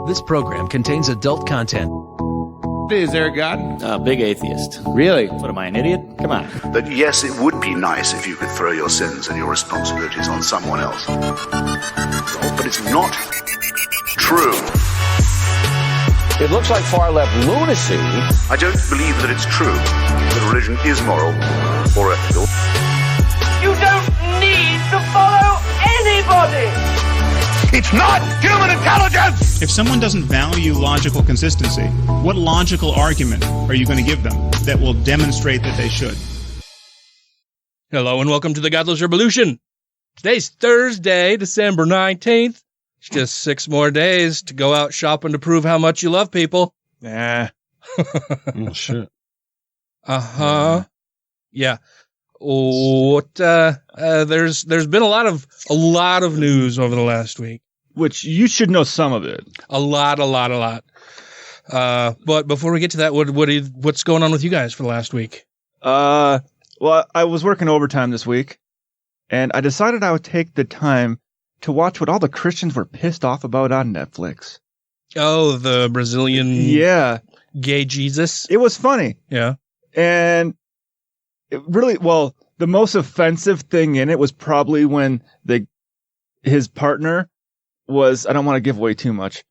This program contains adult content. Is there a God? Big atheist. Really? What, am I an idiot? Come on. That yes, it would be nice if you could throw your sins and your responsibilities on someone else. But it's not true. It looks like far-left lunacy. I don't believe that it's true that religion is moral or ethical. You don't need to follow anybody! It's not human intelligence! If someone doesn't value logical consistency, what logical argument are you going to give them that will demonstrate that they should? Hello and welcome to the Godless Rebelution. Today's Thursday, December 19th. It's just 6 more days to go out shopping to prove how much you love people. Oh, shit. Uh-huh. Yeah. There's been a lot of news over the last week. Which you should know some of it. A lot. But before we get to that, what's going on with you guys for the last week? Well, I was working overtime this week, and I decided I would take the time to watch what all the Christians were pissed off about on Netflix. Oh, the Brazilian gay Jesus? It was funny. Yeah. And it really, the most offensive thing in it was probably when his partner was, I don't want to give away too much,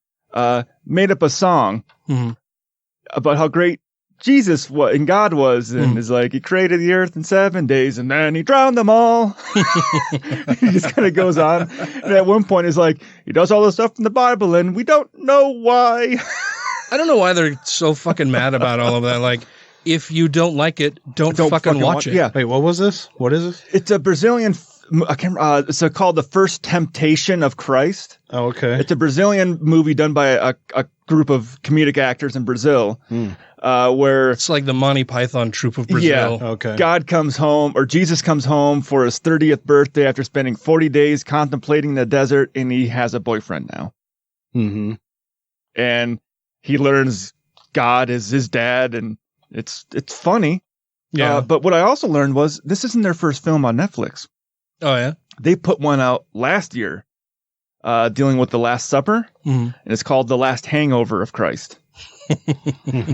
made up a song about how great Jesus and God was, and is like, he created the earth in 7 days and then he drowned them all. He just kind of goes on. And at one point he's like, he does all this stuff in the Bible and we don't know why. I don't know why they're so fucking mad about all of that. Like, if you don't like it, don't fucking watch it. Yeah. Wait, what was this? What is this? It's a Brazilian, it's called The First Temptation of Christ. Oh, okay. It's a Brazilian movie done by a group of comedic actors in Brazil, where it's like the Monty Python troupe of Brazil. Yeah, okay. God comes home, or Jesus comes home for his 30th birthday after spending 40 days contemplating the desert, and he has a boyfriend now. Mm-hmm. And he learns God is his dad, and it's funny. Yeah. But what I also learned was this isn't their first film on Netflix. Oh, yeah? They put one out last year dealing with the Last Supper, and it's called The Last Hangover of Christ,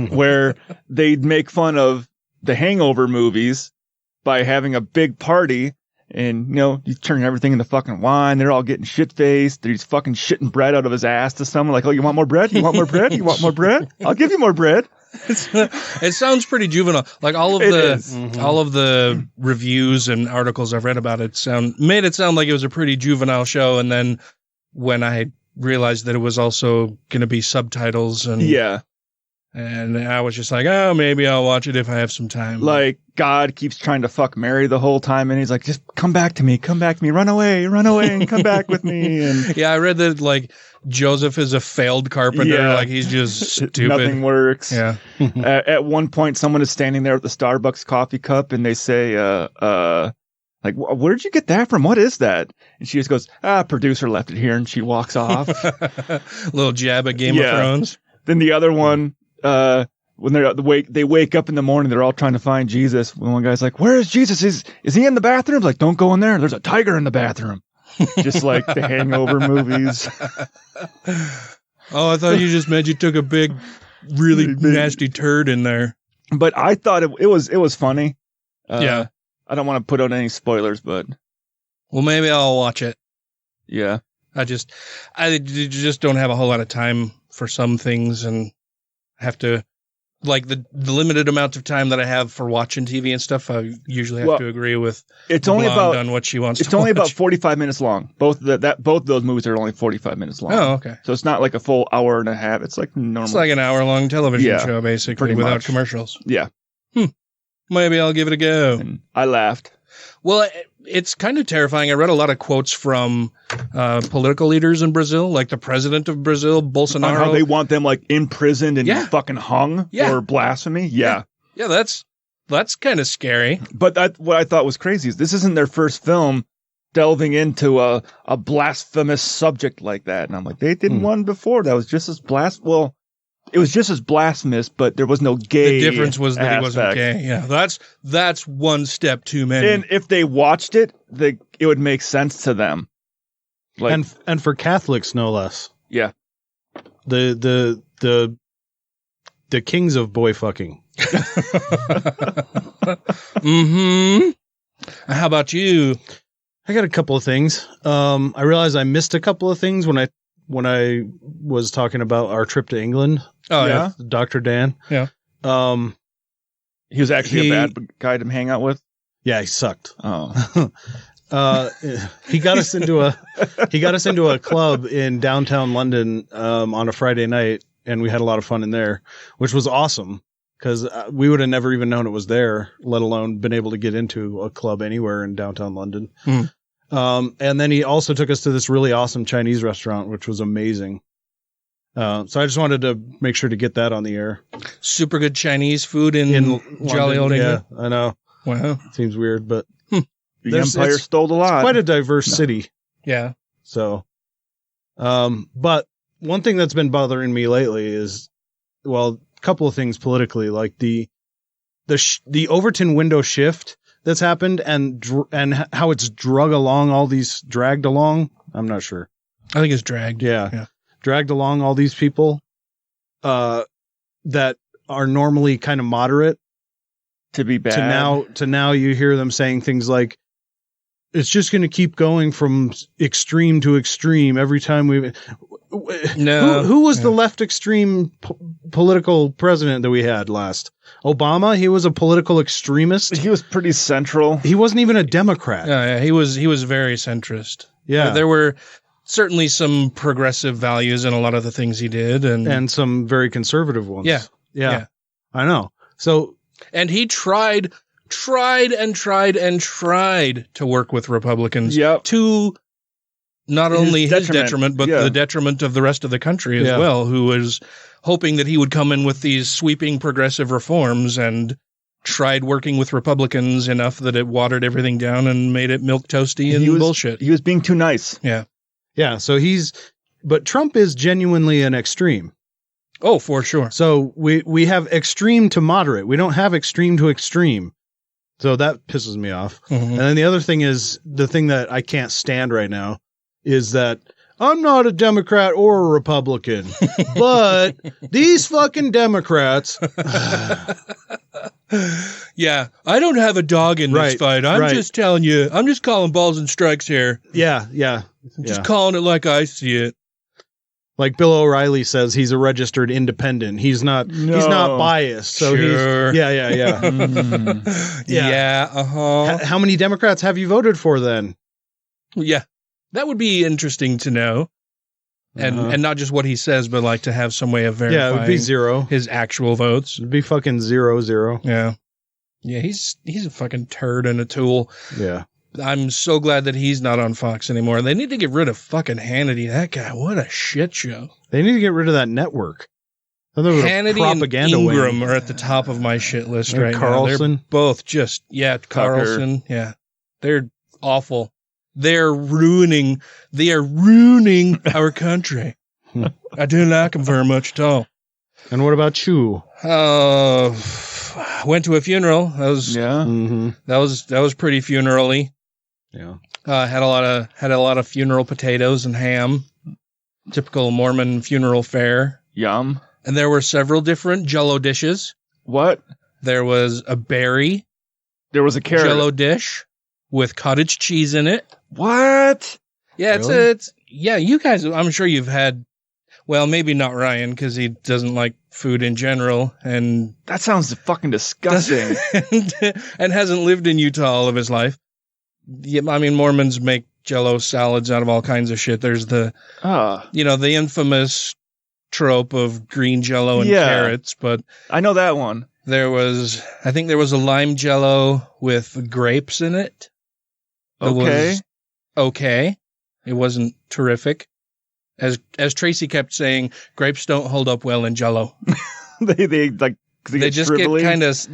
where they'd make fun of the Hangover movies by having a big party, and, you turn everything into fucking wine. They're all getting shit-faced. He's fucking shitting bread out of his ass to someone like, oh, you want more bread? You want more bread? You want more bread? I'll give you more bread. It sounds pretty juvenile. Like all of the reviews and articles I've read about it made it sound like it was a pretty juvenile show. And then when I realized that it was also going to be subtitles and I was just like, oh, maybe I'll watch it if I have some time. Like God keeps trying to fuck Mary the whole time, and he's like, just come back to me, run away, and come back with me. And yeah, I read that like Joseph is a failed carpenter. Yeah. Like he's just stupid. Nothing works. Yeah. At one point, someone is standing there with the Starbucks coffee cup, and they say, like, where'd you get that from? What is that? And she just goes, producer left it here, and she walks off. Little jab at Game of Thrones. Then the other one, when they wake up in the morning, they're all trying to find Jesus. When one guy's like, where is Jesus? Is he in the bathroom? Like, don't go in there. There's a tiger in the bathroom. Just like the Hangover movies. Oh, I thought you just meant you took a big, really nasty turd in there. But I thought it was funny. Yeah. I don't want to put out any spoilers, but well, maybe I'll watch it. Yeah. I just don't have a whole lot of time for some things, and have to, like, the limited amount of time that I have for watching TV and stuff, I usually have to agree with it's only about on what she wants it's to only watch. about 45 minutes long. Both of those movies are only 45 minutes long. Oh, okay. So it's not like a full hour and a half. It's like normal. It's like an hour-long television show, basically, pretty without much. commercials. Yeah. Maybe I'll give it a go. And I laughed. Well, it's kind of terrifying. I read a lot of quotes from political leaders in Brazil, like the president of Brazil, Bolsonaro. On how they want them like imprisoned and fucking hung for blasphemy. Yeah. Yeah, that's kind of scary. But what I thought was crazy is this isn't their first film delving into a blasphemous subject like that. And I'm like, they did one before that was just as it was just as blasphemous, but there was no gay. The difference was that aspect. he wasn't gay. Yeah, that's one step too many. And if they watched it, it would make sense to them. Like, and for Catholics, no less. Yeah. the kings of boy fucking. Mm-hmm. How about you? I got a couple of things. I realized I missed a couple of things when I was talking about our trip to England. Oh yeah, Dr. Dan. Yeah. He was actually a bad guy to hang out with. Yeah, he sucked. Oh. He got us into a club in downtown London on a Friday night, and we had a lot of fun in there, which was awesome because we would have never even known it was there, let alone been able to get into a club anywhere in downtown London. And then he also took us to this really awesome Chinese restaurant, which was amazing. So I just wanted to make sure to get that on the air. Super good Chinese food in jolly old England. Yeah, I know. Wow. Seems weird, but The Empire stole a lot. It's quite a diverse city. Yeah. So, but one thing that's been bothering me lately is, well, a couple of things politically, like the Overton window shift that's happened and how it's dragged along. I'm not sure. I think it's dragged. Yeah. Dragged along all these people, that are normally kind of moderate to be bad. To now you hear them saying things like, it's just going to keep going from extreme to extreme every time who was the left extreme political president that we had last? Obama? He was a political extremist. He was pretty central. He wasn't even a Democrat. Yeah, he was very centrist. Yeah. There were certainly some progressive values in a lot of the things he did, and some very conservative ones. Yeah. I know. So, and he tried to work with Republicans to not only his detriment, but the detriment of the rest of the country as well, who was hoping that he would come in with these sweeping progressive reforms, and tried working with Republicans enough that it watered everything down and made it milk toasty and bullshit. He was being too nice. Yeah. Yeah. So but Trump is genuinely an extreme. Oh, for sure. So we have extreme to moderate. We don't have extreme to extreme. So that pisses me off. Mm-hmm. And then the other thing is, the thing that I can't stand right now is that I'm not a Democrat or a Republican, but these fucking Democrats. Yeah, I don't have a dog in this fight. I'm just telling you. I'm just calling balls and strikes here. Yeah. I'm just calling it like I see it. Like Bill O'Reilly says, he's a registered independent. He's not biased. So sure. Yeah. Yeah. Uh-huh. How many Democrats have you voted for then? Yeah. That would be interesting to know. And not just what he says, but like to have some way of verifying. Yeah, it would be zero. His actual votes. It'd be fucking 0. Yeah. Yeah, he's a fucking turd and a tool. Yeah. I'm so glad that he's not on Fox anymore. They need to get rid of fucking Hannity. That guy, what a shit show. They need to get rid of that network. Hannity and Ingram are at the top of my shit list right Carlson. now. They're both just, Carlson. Tucker. Yeah. They're awful. They are ruining our country. I don't like them very much at all. And what about you? Went to a funeral. That was pretty funeral-y. Yeah. Had a lot of funeral potatoes and ham. Typical Mormon funeral fare. Yum. And there were several different Jell-O dishes. What? There was a berry. There was a carrot. Jell-O dish with cottage cheese in it. What? Yeah, really? it's you guys, I'm sure you've had, well, maybe not Ryan, because he doesn't like food in general, and that sounds fucking disgusting. and hasn't lived in Utah all of his life. Yeah, I mean, Mormons make Jell-O salads out of all kinds of shit. There's the infamous trope of green Jell-O and carrots, but I know that one. I think there was a lime Jell-O with grapes in it. Okay. It wasn't terrific. As Tracy kept saying, grapes don't hold up well in Jell-O. they just get kind of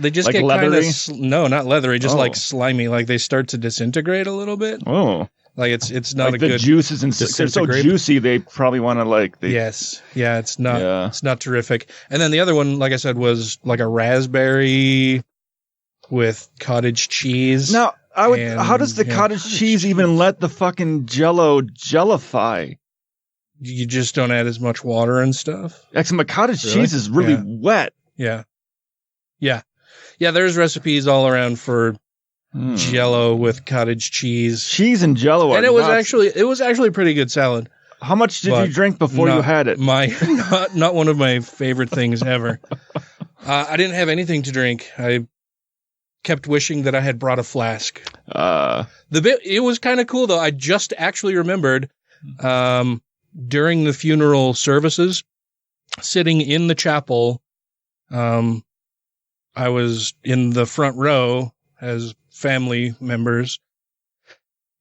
no, not leathery, just like slimy. Like they start to disintegrate a little bit. Oh, like it's not like a the good. Juices and they're so juicy. They probably want to Yes, yeah, it's not. Yeah. It's not terrific. And then the other one, like I said, was like a raspberry with cottage cheese. Now, how does the cottage cheese even let the fucking Jell-O jellify? you just don't add as much water and stuff. Actually, my cottage cheese is really wet. Yeah. There's recipes all around for Jell-O with cottage cheese. Cheese and Jell-O, and it was actually a pretty good salad. How much did you drink before you had it? Not one of my favorite things ever. I didn't have anything to drink. I kept wishing that I had brought a flask. It was kind of cool though. I just actually remembered during the funeral services, sitting in the chapel. I was in the front row as family members,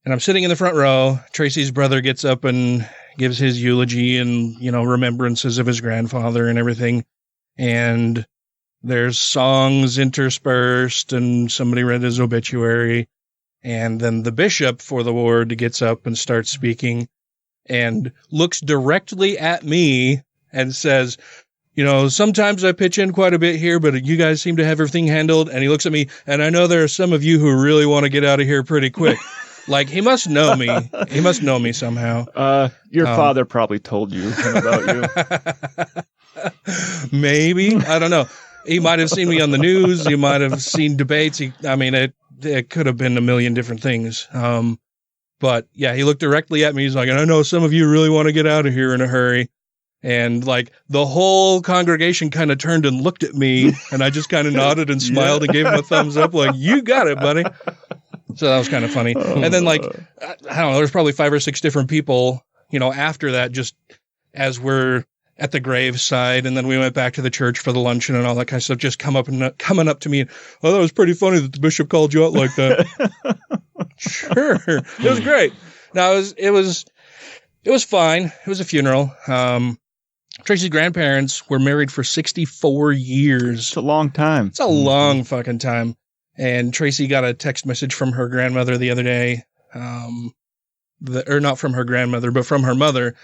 and I'm sitting in the front row. Tracy's brother gets up and gives his eulogy and, remembrances of his grandfather and everything. And there's songs interspersed, and somebody read his obituary. And then the bishop for the ward gets up and starts speaking and looks directly at me and says, sometimes I pitch in quite a bit here, but you guys seem to have everything handled. And he looks at me, and I know there are some of you who really want to get out of here pretty quick. Like, he must know me. He must know me somehow. Your father probably told you about you. Maybe. I don't know. He might have seen me on the news. He might have seen debates. It could have been a million different things. But yeah, he looked directly at me. He's like, and I know some of you really want to get out of here in a hurry. And like the whole congregation kind of turned and looked at me, and I just kind of nodded and smiled and gave him a thumbs up like, you got it, buddy. So that was kind of funny. And then I don't know, there's probably 5 or 6 different people, after that, just as we're at the graveside, and then we went back to the church for the luncheon and all that kind of stuff, just coming up to me. And, that was pretty funny that the bishop called you out like that. Sure. It was great. No, it was fine. It was a funeral. Tracy's grandparents were married for 64 years. It's a long time. It's a long fucking time. And Tracy got a text message from her grandmother the other day. Or not from her grandmother, but from her mother,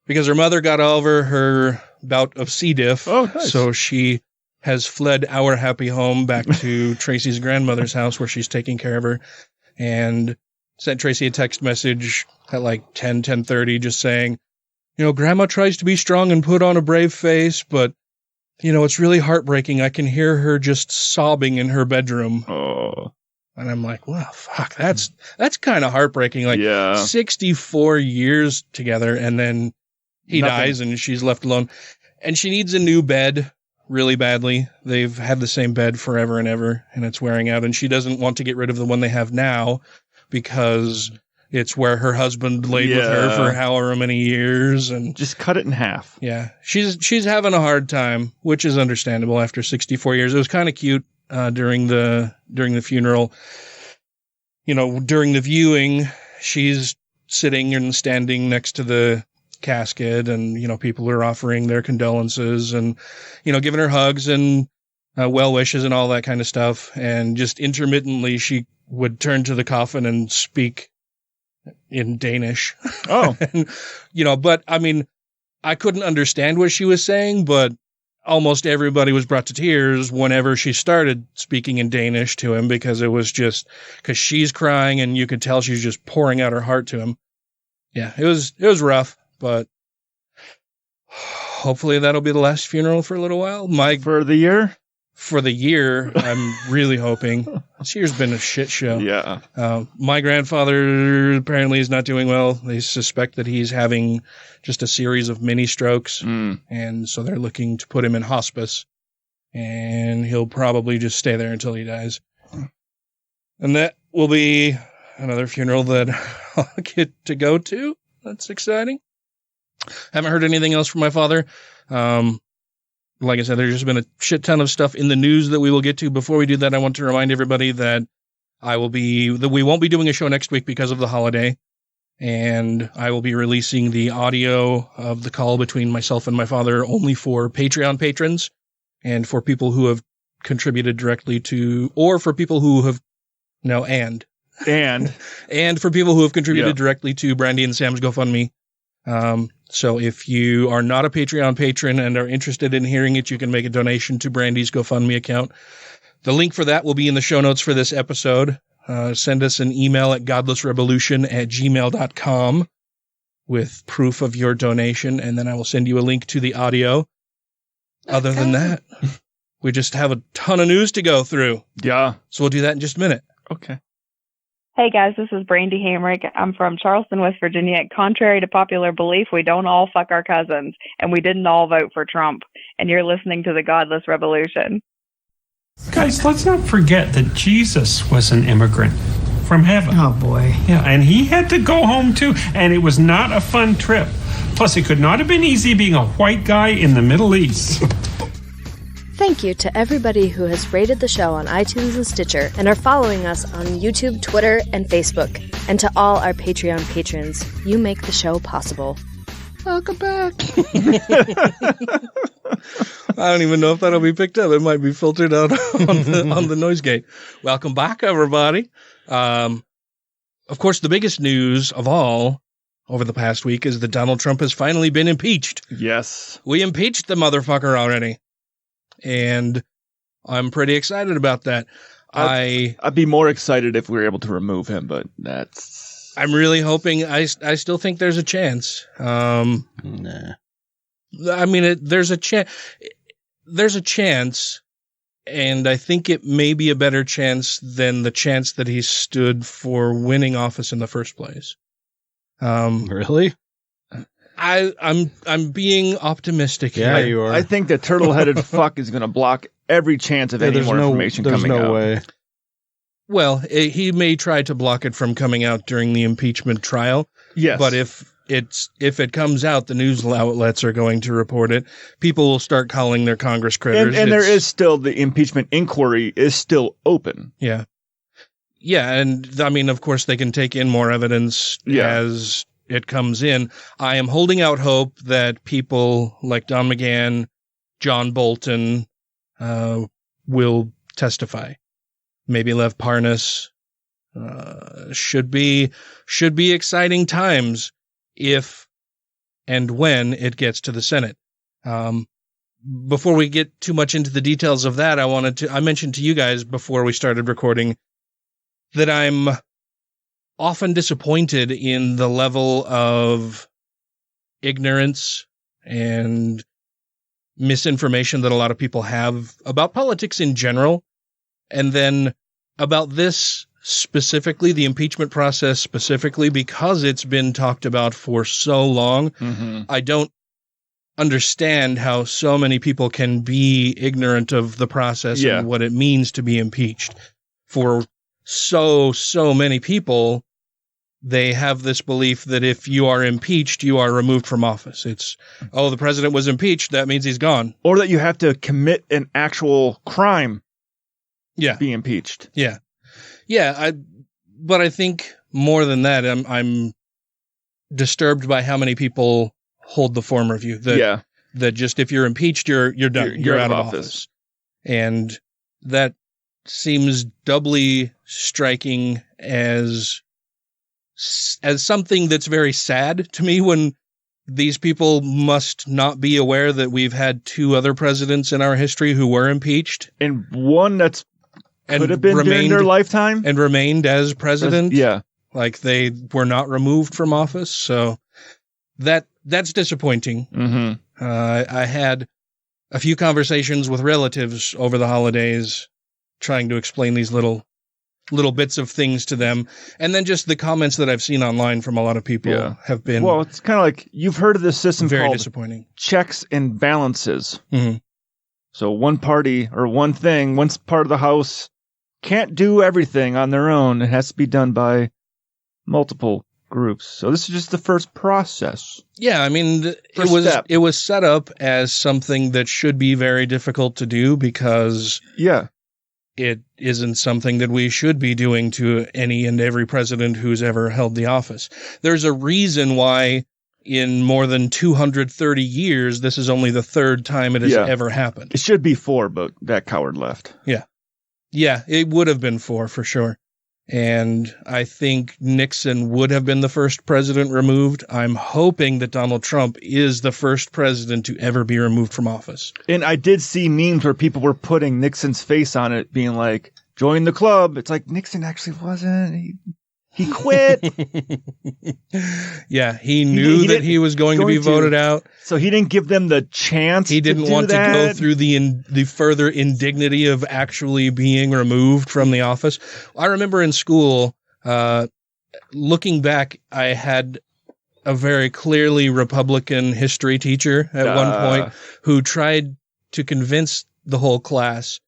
because her mother got over her bout of C. diff. Oh, nice. So she has fled our happy home back to Tracy's grandmother's house, where she's taking care of her, and sent Tracy a text message at like 10:30 just saying, Grandma tries to be strong and put on a brave face, but, it's really heartbreaking. I can hear her just sobbing in her bedroom. Oh. And I'm like, well, fuck, that's kind of heartbreaking. Like 64 years together, and then he dies and she's left alone. And she needs a new bed really badly. They've had the same bed forever and ever, and it's wearing out. And she doesn't want to get rid of the one they have now because it's where her husband laid with her for however many years. And just cut it in half. Yeah. She's having a hard time, which is understandable after 64 years. It was kind of cute during the funeral. During the viewing, she's sitting and standing next to the casket, and people are offering their condolences and giving her hugs and well wishes and all that kind of stuff. And just intermittently she would turn to the coffin and speak in Danish. Oh. And, but I couldn't understand what she was saying, but almost everybody was brought to tears whenever she started speaking in Danish to him, because it was just because she's crying and you could tell she's just pouring out her heart to him. Yeah, it was rough, but hopefully that'll be the last funeral for a little while. For the year? For the year, I'm really hoping. This year's been a shit show. Yeah. My grandfather apparently is not doing well. They suspect that he's having just a series of mini strokes. And so they're looking to put him in hospice. And he'll probably just stay there until he dies. And that will be another funeral that I'll get to go to. That's exciting. Haven't heard anything else from my father. Like I said, there's just been a shit ton of stuff in the news that we will get to. Before we do that, I want to remind everybody that we won't be doing a show next week because of the holiday. And I will be releasing the audio of the call between myself and my father only for Patreon patrons, and for people who have contributed directly to, or for people who have, no, and for people who have contributed directly to Brandy and Sam's GoFundMe. So if you are not a Patreon patron and are interested in hearing it, you can make a donation to Brandy's GoFundMe account. The link for that will be in the show notes for this episode. Send us an email at GodlessRebelution@gmail.com. with proof of your donation, and then I will send you a link to the audio. Other than that, we just have a ton of news to go through. Yeah. So we'll do that in just a minute. Okay. Hey guys, this is Brandy Hamrick. I'm from Charleston, West Virginia. Contrary to popular belief, we don't all fuck our cousins, and we didn't all vote for Trump. And you're listening to the Godless Rebelution. Guys, let's not forget that Jesus was an immigrant from heaven. Oh boy. Yeah, and he had to go home too, and it was not a fun trip. Plus, it could not have been easy being a white guy in the Middle East. Thank you to everybody who has rated the show on iTunes and Stitcher and are following us on YouTube, Twitter, and Facebook. And to all our Patreon patrons, you make the show possible. Welcome back. I don't even know if that'll be picked up. It might be filtered out on the noise gate. Welcome back, everybody. Of course, the biggest news of all over the past week is that Donald Trump has finally been impeached. Yes. We impeached the motherfucker already. And I'm pretty excited about that. I'd be more excited if we were able to remove him, but I'm really hoping. I still think there's a chance. Nah. I mean, there's a chance. There's a chance, and I think it may be a better chance than the chance that he stood for winning office in the first place. Really? I'm being optimistic here. Yeah, you are. I think the turtle-headed fuck is going to block every chance of any more information coming out. There's no way. Well, he may try to block it from coming out during the impeachment trial. Yes. But if it comes out, the news outlets are going to report it. People will start calling their Congress critters. And there is still the impeachment inquiry is still open. Yeah. Yeah, and I mean, of course, they can take in more evidence as it comes in. I am holding out hope that people like Don McGahn, John Bolton will testify. Maybe Lev Parnas. Should be exciting times if and when it gets to the Senate. Before we get too much into the details of that, I mentioned to you guys before we started recording that I'm often disappointed in the level of ignorance and misinformation that a lot of people have about politics in general, and then about this specifically, the impeachment process specifically, because it's been talked about for so long. Mm-hmm. I don't understand how so many people can be ignorant of the process and what it means to be impeached. For so many people, they have this belief that if you are impeached, you are removed from office. It's, the president was impeached, that means he's gone. Or that you have to commit an actual crime to be impeached. Yeah. Yeah, but I think more than that, I'm disturbed by how many people hold the former view. That just if you're impeached, you're done. You're out of office. And that seems doubly striking as something that's very sad to me, when these people must not be aware that we've had two other presidents in our history who were impeached. And one that's could have been during their lifetime. And remained as president. Yeah. Like they were not removed from office. So that's disappointing. Mm-hmm. I had a few conversations with relatives over the holidays trying to explain these little bits of things to them. And then just the comments that I've seen online from a lot of people have been... Well, it's kind of like, you've heard of this system very called disappointing. Checks and balances. Mm-hmm. So one party or one part of the House can't do everything on their own. It has to be done by multiple groups. So this is just the first process. Yeah, I mean, it was set up as something that should be very difficult to do because it isn't something that we should be doing to any and every president who's ever held the office. There's a reason why in more than 230 years, this is only the third time it has ever happened. It should be 4, but that coward left. Yeah. Yeah, it would have been 4 for sure. And I think Nixon would have been the first president removed. I'm hoping that Donald Trump is the first president to ever be removed from office. And I did see memes where people were putting Nixon's face on it, being like, join the club. It's like, Nixon actually wasn't. He quit. Yeah, he knew that he was going to be voted out. So he didn't give them the chance. He didn't want to go through the further indignity of actually being removed from the office. I remember in school, looking back, I had a very clearly Republican history teacher at one point who tried to convince the whole class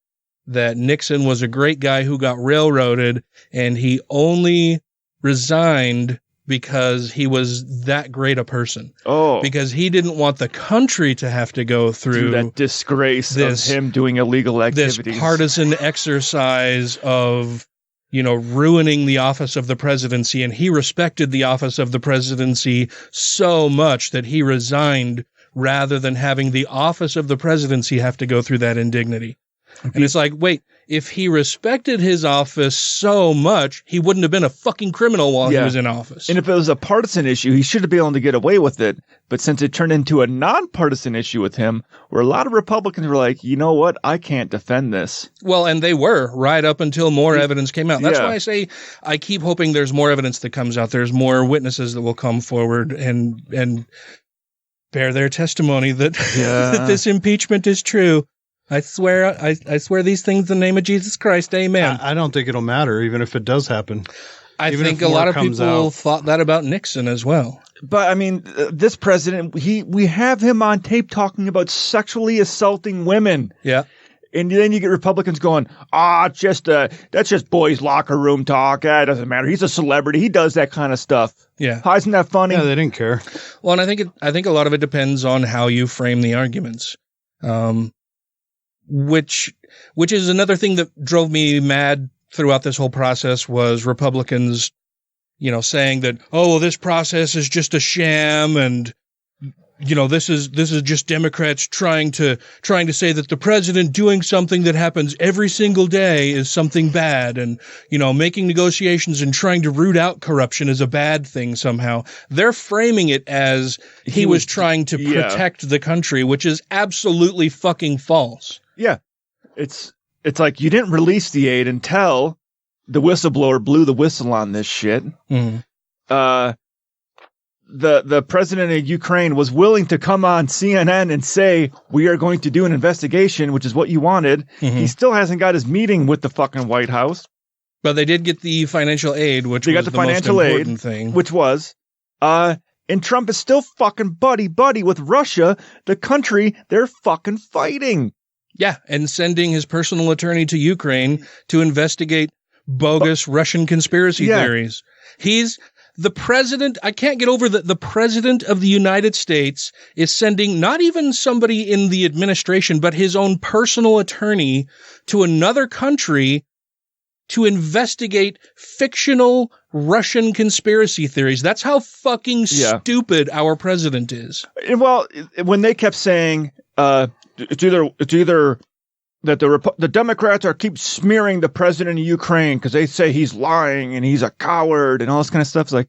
that Nixon was a great guy who got railroaded, and he only resigned because he was that great a person. Oh. Because he didn't want the country to have to go through that disgrace of him doing illegal activities. This partisan exercise of, ruining the office of the presidency. And he respected the office of the presidency so much that he resigned rather than having the office of the presidency have to go through that indignity. And it's like, wait, if he respected his office so much, he wouldn't have been a fucking criminal while he was in office. And if it was a partisan issue, he should have been able to get away with it. But since it turned into a nonpartisan issue with him, where a lot of Republicans were like, you know what? I can't defend this. Well, and they were right up until more evidence came out. That's why I say I keep hoping there's more evidence that comes out. There's more witnesses that will come forward and bear their testimony that, that this impeachment is true. I swear these things in the name of Jesus Christ. Amen. I don't think it'll matter, even if it does happen. I think a lot of people thought that about Nixon as well. But I mean, this president, we have him on tape talking about sexually assaulting women. Yeah. And then you get Republicans going, that's just boys' locker room talk. It doesn't matter. He's a celebrity. He does that kind of stuff. Yeah. Isn't that funny? Yeah, they didn't care. Well, and I think a lot of it depends on how you frame the arguments. Which is another thing that drove me mad throughout this whole process was Republicans, saying that, this process is just a sham, and this is just Democrats trying to say that the president doing something that happens every single day is something bad, and making negotiations and trying to root out corruption is a bad thing somehow. They're framing it as he was trying to protect the country, which is absolutely fucking false. Yeah. It's like you didn't release the aid until the whistleblower blew the whistle on this shit. Mm-hmm. The president of Ukraine was willing to come on CNN and say, we are going to do an investigation, which is what you wanted. Mm-hmm. He still hasn't got his meeting with the fucking White House. But they did get the financial aid, which they was got the financial most important aid, thing. Which was, and Trump is still fucking buddy with Russia, the country they're fucking fighting. Yeah, and sending his personal attorney to Ukraine to investigate bogus Russian conspiracy theories. He's the president. I can't get over that the president of the United States is sending not even somebody in the administration, but his own personal attorney to another country to investigate fictional Russian conspiracy theories. That's how fucking stupid our president is. Well, when they kept saying, it's either that the Democrats keep smearing the president of Ukraine because they say he's lying and he's a coward and all this kind of stuff. It's like,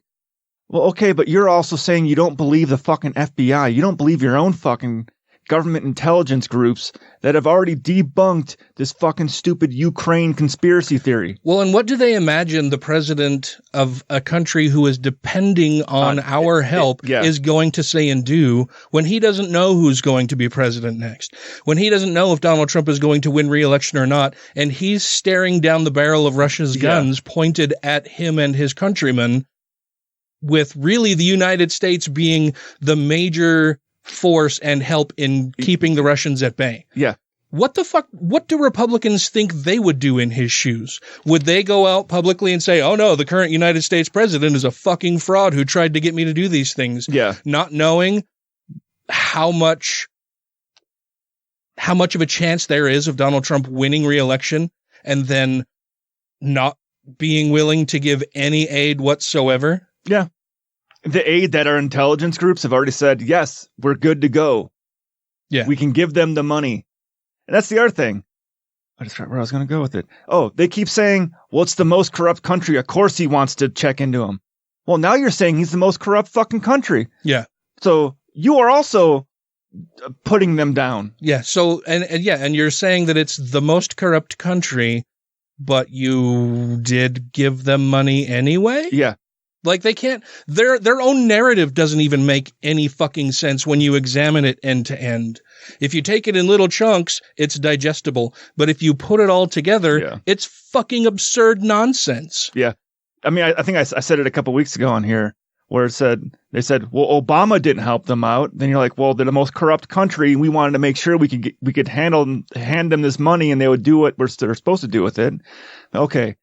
well, okay, but you're also saying you don't believe the fucking FBI. You don't believe your own fucking government intelligence groups that have already debunked this fucking stupid Ukraine conspiracy theory. Well, and what do they imagine the president of a country who is depending on our help is going to say and do when he doesn't know who's going to be president next, when he doesn't know if Donald Trump is going to win re-election or not, and he's staring down the barrel of Russia's guns pointed at him and his countrymen, with really the United States being the major force and help in keeping the Russians at bay. Yeah. What the fuck? What do Republicans think they would do in his shoes? Would they go out publicly and say, oh no, the current United States president is a fucking fraud who tried to get me to do these things? Yeah. Not knowing how much of a chance there is of Donald Trump winning re-election and then not being willing to give any aid whatsoever? Yeah. The aid that our intelligence groups have already said, yes, we're good to go. Yeah. We can give them the money. And that's the other thing. I just forgot where I was going to go with it. Oh, they keep saying, well, it's the most corrupt country. Of course he wants to check into him. Well, now you're saying he's the most corrupt fucking country. Yeah. So you are also putting them down. Yeah. So, and you're saying that it's the most corrupt country but you did give them money anyway? Yeah. Like they can't, their own narrative doesn't even make any fucking sense when you examine it end to end. If you take it in little chunks, it's digestible. But if you put it all together, it's fucking absurd nonsense. Yeah. I mean, I think I said it a couple weeks ago on here where they said, well, Obama didn't help them out. Then you're like, well, they're the most corrupt country. We wanted to make sure we could hand them this money and they would do what they're supposed to do with it. Okay.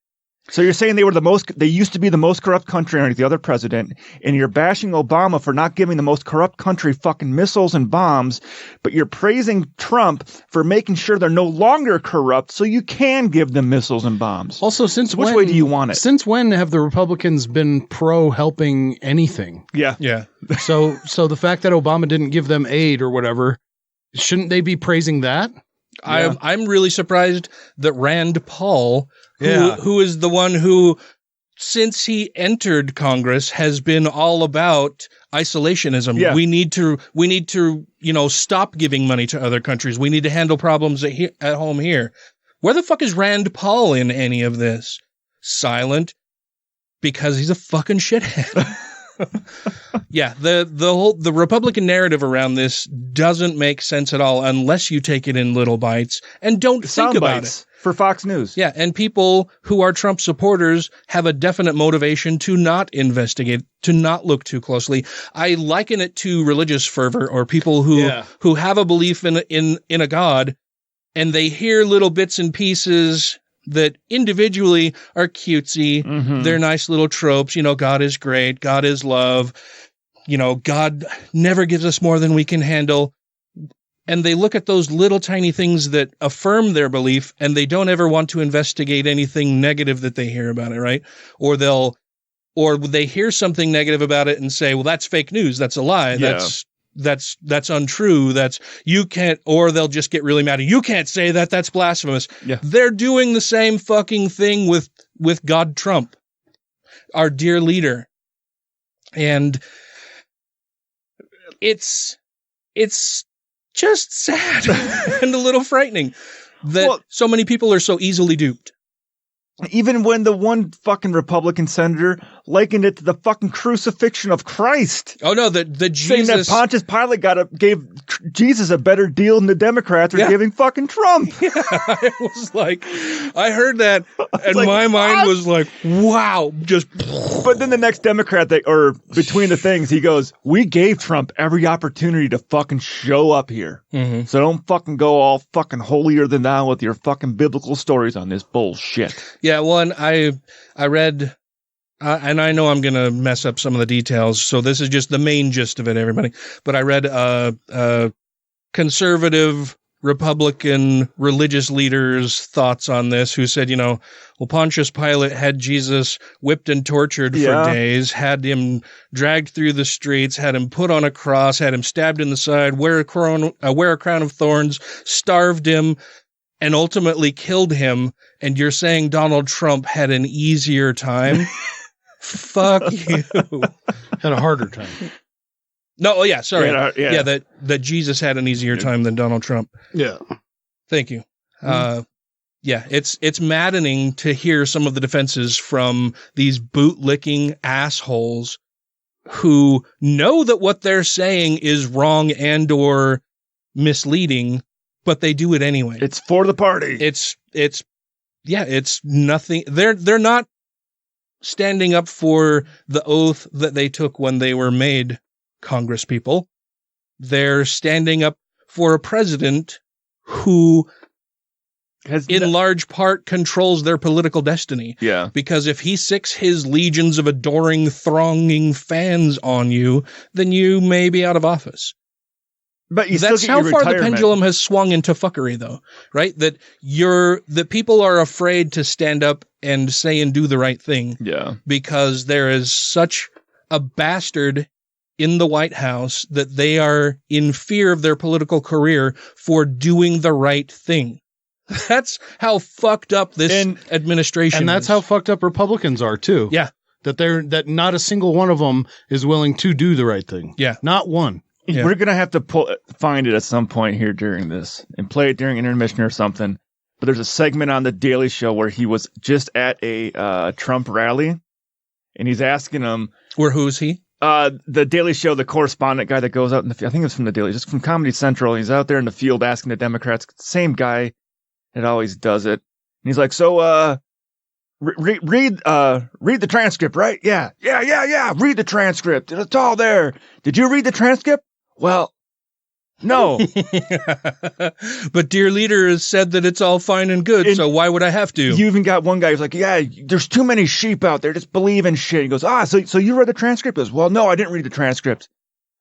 So you're saying they used to be the most corrupt country under the other president, and you're bashing Obama for not giving the most corrupt country fucking missiles and bombs, but you're praising Trump for making sure they're no longer corrupt so you can give them missiles and bombs. Also, which way do you want it? Since when have the Republicans been pro helping anything? Yeah. Yeah. So the fact that Obama didn't give them aid or whatever, shouldn't they be praising that? Yeah. I'm really surprised that Rand Paul, who is the one who, since he entered Congress, has been all about isolationism. Yeah. We need to, stop giving money to other countries. We need to handle problems at home here. Where the fuck is Rand Paul in any of this? Silent, because he's a fucking shithead. Yeah, the Republican narrative around this doesn't make sense at all unless you take it in little bites and don't think about it. For Fox News. Yeah, and people who are Trump supporters have a definite motivation to not investigate, to not look too closely. I liken it to religious fervor or people who have a belief in a God, and they hear little bits and pieces that individually are cutesy. Mm-hmm. They're nice little tropes. God is great. God is love. God never gives us more than we can handle. And they look at those little tiny things that affirm their belief, and they don't ever want to investigate anything negative that they hear about it, right? Or they hear something negative about it and say, well, that's fake news. That's a lie. Yeah. That's untrue. You can't, or they'll just get really mad. You can't say that. That's blasphemous. Yeah. They're doing the same fucking thing with God Trump, our dear leader. And it's just sad and a little frightening that so many people are so easily duped. Even when the one fucking Republican senator likened it to the fucking crucifixion of Christ. Oh no, the Jesus, saying that Pontius Pilate gave Jesus a better deal than the Democrats are giving fucking Trump. Yeah, I was like, I heard that, and my mind was like, wow, just. But then the next Democrat, between the things, he goes, "We gave Trump every opportunity to fucking show up here, so don't fucking go all fucking holier than thou with your fucking biblical stories on this bullshit." Yeah, one I read, and I know I'm going to mess up some of the details, so this is just the main gist of it, everybody. But I read a conservative Republican religious leader's thoughts on this, who said, well, Pontius Pilate had Jesus whipped and tortured for days, had him dragged through the streets, had him put on a cross, had him stabbed in the side, wear a crown of thorns, starved him, and ultimately killed him. And you're saying Donald Trump had an easier time? Fuck you. Had a harder time. No, sorry. That Jesus had an easier time than Donald Trump. Yeah. Thank you. It's maddening to hear some of the defenses from these bootlicking assholes who know that what they're saying is wrong and or misleading, but they do it anyway. It's for the party. It's nothing. They're not standing up for the oath that they took when they were made Congress people. They're standing up for a president who in large part controls their political destiny. Yeah. Because if he sicks his legions of adoring, thronging fans on you, then you may be out of office. But that's how far the pendulum has swung into fuckery, though, right? That people are afraid to stand up and say and do the right thing. Yeah. Because there is such a bastard in the White House that they are in fear of their political career for doing the right thing. That's how fucked up this administration is. And that's how fucked up Republicans are, too. Yeah. That not a single one of them is willing to do the right thing. Yeah. Not one. Yeah. We're going to have to find it at some point here during this and play it during intermission or something. but there's a segment on the Daily Show where he was just at a Trump rally, and he's asking him, who's he? The Daily Show, the correspondent guy that goes out in the field. I think it's from the Daily, just from Comedy Central. He's out there in the field asking the Democrats, same guy that always does it. And he's like, so, read the transcript, right? Yeah. Read the transcript. It's all there. Did you read the transcript? Well, no. But dear leader has said that it's all fine and good, so why would I have to? You even got one guy who's like, yeah, there's too many sheep out there. Just believe in shit. He goes, so you read the transcript? He goes, well, no, I didn't read the transcript.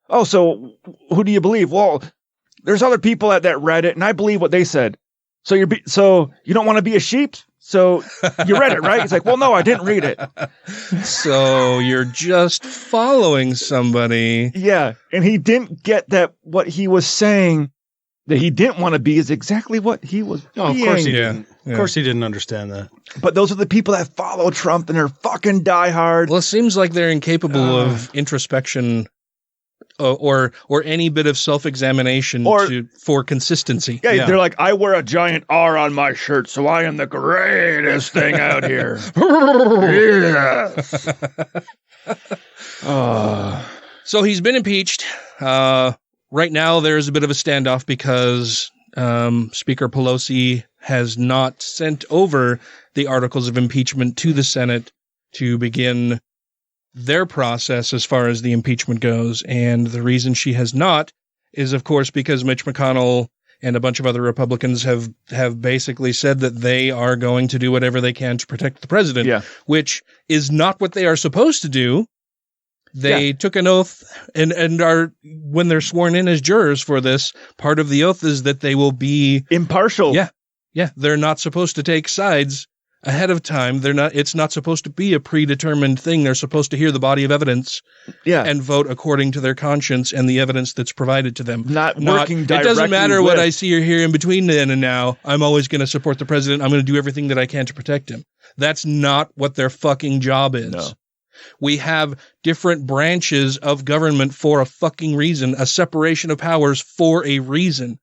Oh, so who do you believe? Well, there's other people that read it, and I believe what they said. So you don't want to be a sheep? So you read it, right? He's like, well, no, I didn't read it. So you're just following somebody. Yeah. And he didn't get that what he was saying that he didn't want to be is exactly what he was being. Of course he didn't. Yeah. Of course he didn't understand that. But those are the people that follow Trump and they're fucking diehard. Well, it seems like they're incapable of introspection or any bit of self-examination for consistency. Yeah, they're like, I wear a giant R on my shirt, so I am the greatest thing out here. So he's been impeached. Right now, there's a bit of a standoff because Speaker Pelosi has not sent over the articles of impeachment to the Senate to begin their process as far as the impeachment goes. And the reason she has not is, of course, because Mitch McConnell and a bunch of other Republicans have basically said that they are going to do whatever they can to protect the president, which is not what they are supposed to do. They took an oath and are, when they're sworn in as jurors for this, part of the oath is that they will be impartial. Yeah. They're not supposed to take sides ahead of time. It's not supposed to be a predetermined thing. They're supposed to hear the body of evidence and vote according to their conscience and the evidence that's provided to them. Not working directly. It doesn't matter what I see or hear in between then and now. I'm always going to support the president. I'm going to do everything that I can to protect him. That's not what their fucking job is. No. We have different branches of government for a fucking reason, a separation of powers for a reason.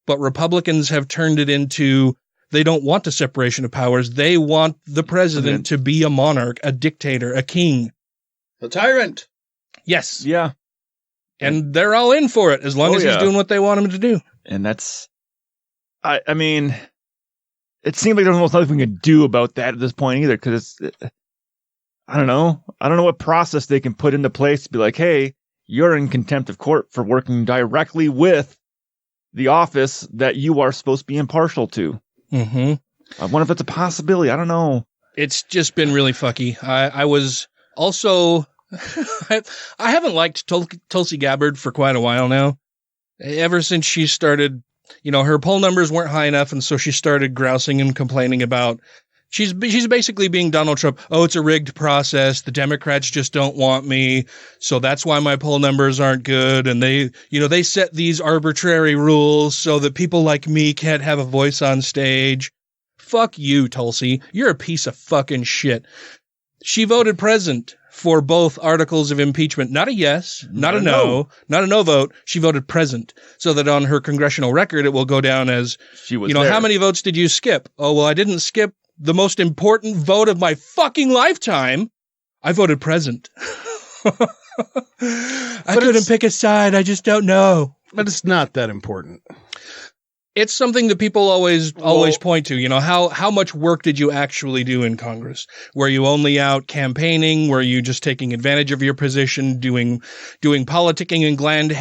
But Republicans have turned it into, they don't want a separation of powers. They want the president to be a monarch, a dictator, a king. A tyrant. Yes. Yeah. And they're all in for it as long as he's doing what they want him to do. And that's, I mean, it seems like there's almost nothing we can do about that at this point either, because I don't know what process they can put into place to be like, hey, you're in contempt of court for working directly with the office that you are supposed to be impartial to. Mm-hmm. I wonder if it's a possibility. I don't know. It's just been really fucky. I was also, I haven't liked Tulsi Gabbard for quite a while now. Ever since she started, her poll numbers weren't high enough, and so she started grousing and complaining about, she's basically being Donald Trump. Oh, it's a rigged process. The Democrats just don't want me. So that's why my poll numbers aren't good. And they set these arbitrary rules so that people like me can't have a voice on stage. Fuck you, Tulsi. You're a piece of fucking shit. She voted present for both articles of impeachment. Not a yes, not a no, not a no vote. She voted present so that on her congressional record, it will go down as, she was there. How many votes did you skip? Oh, well, I didn't skip the most important vote of my fucking lifetime. I voted present. I couldn't pick a side. I just don't know. But it's not that important. It's something that people always point to. How much work did you actually do in Congress? Were you only out campaigning? Were you just taking advantage of your position, doing politicking and glad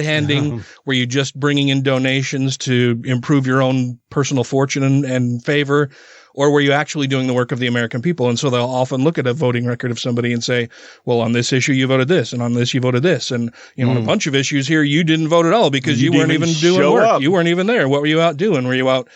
handing? Were you just bringing in donations to improve your own personal fortune and favor? Or were you actually doing the work of the American people? And so they'll often look at a voting record of somebody and say, well, on this issue, you voted this, and on this, you voted this. And, on a bunch of issues here, you didn't vote at all because you weren't even doing work. Up. You weren't even there. What were you out doing? Were you out,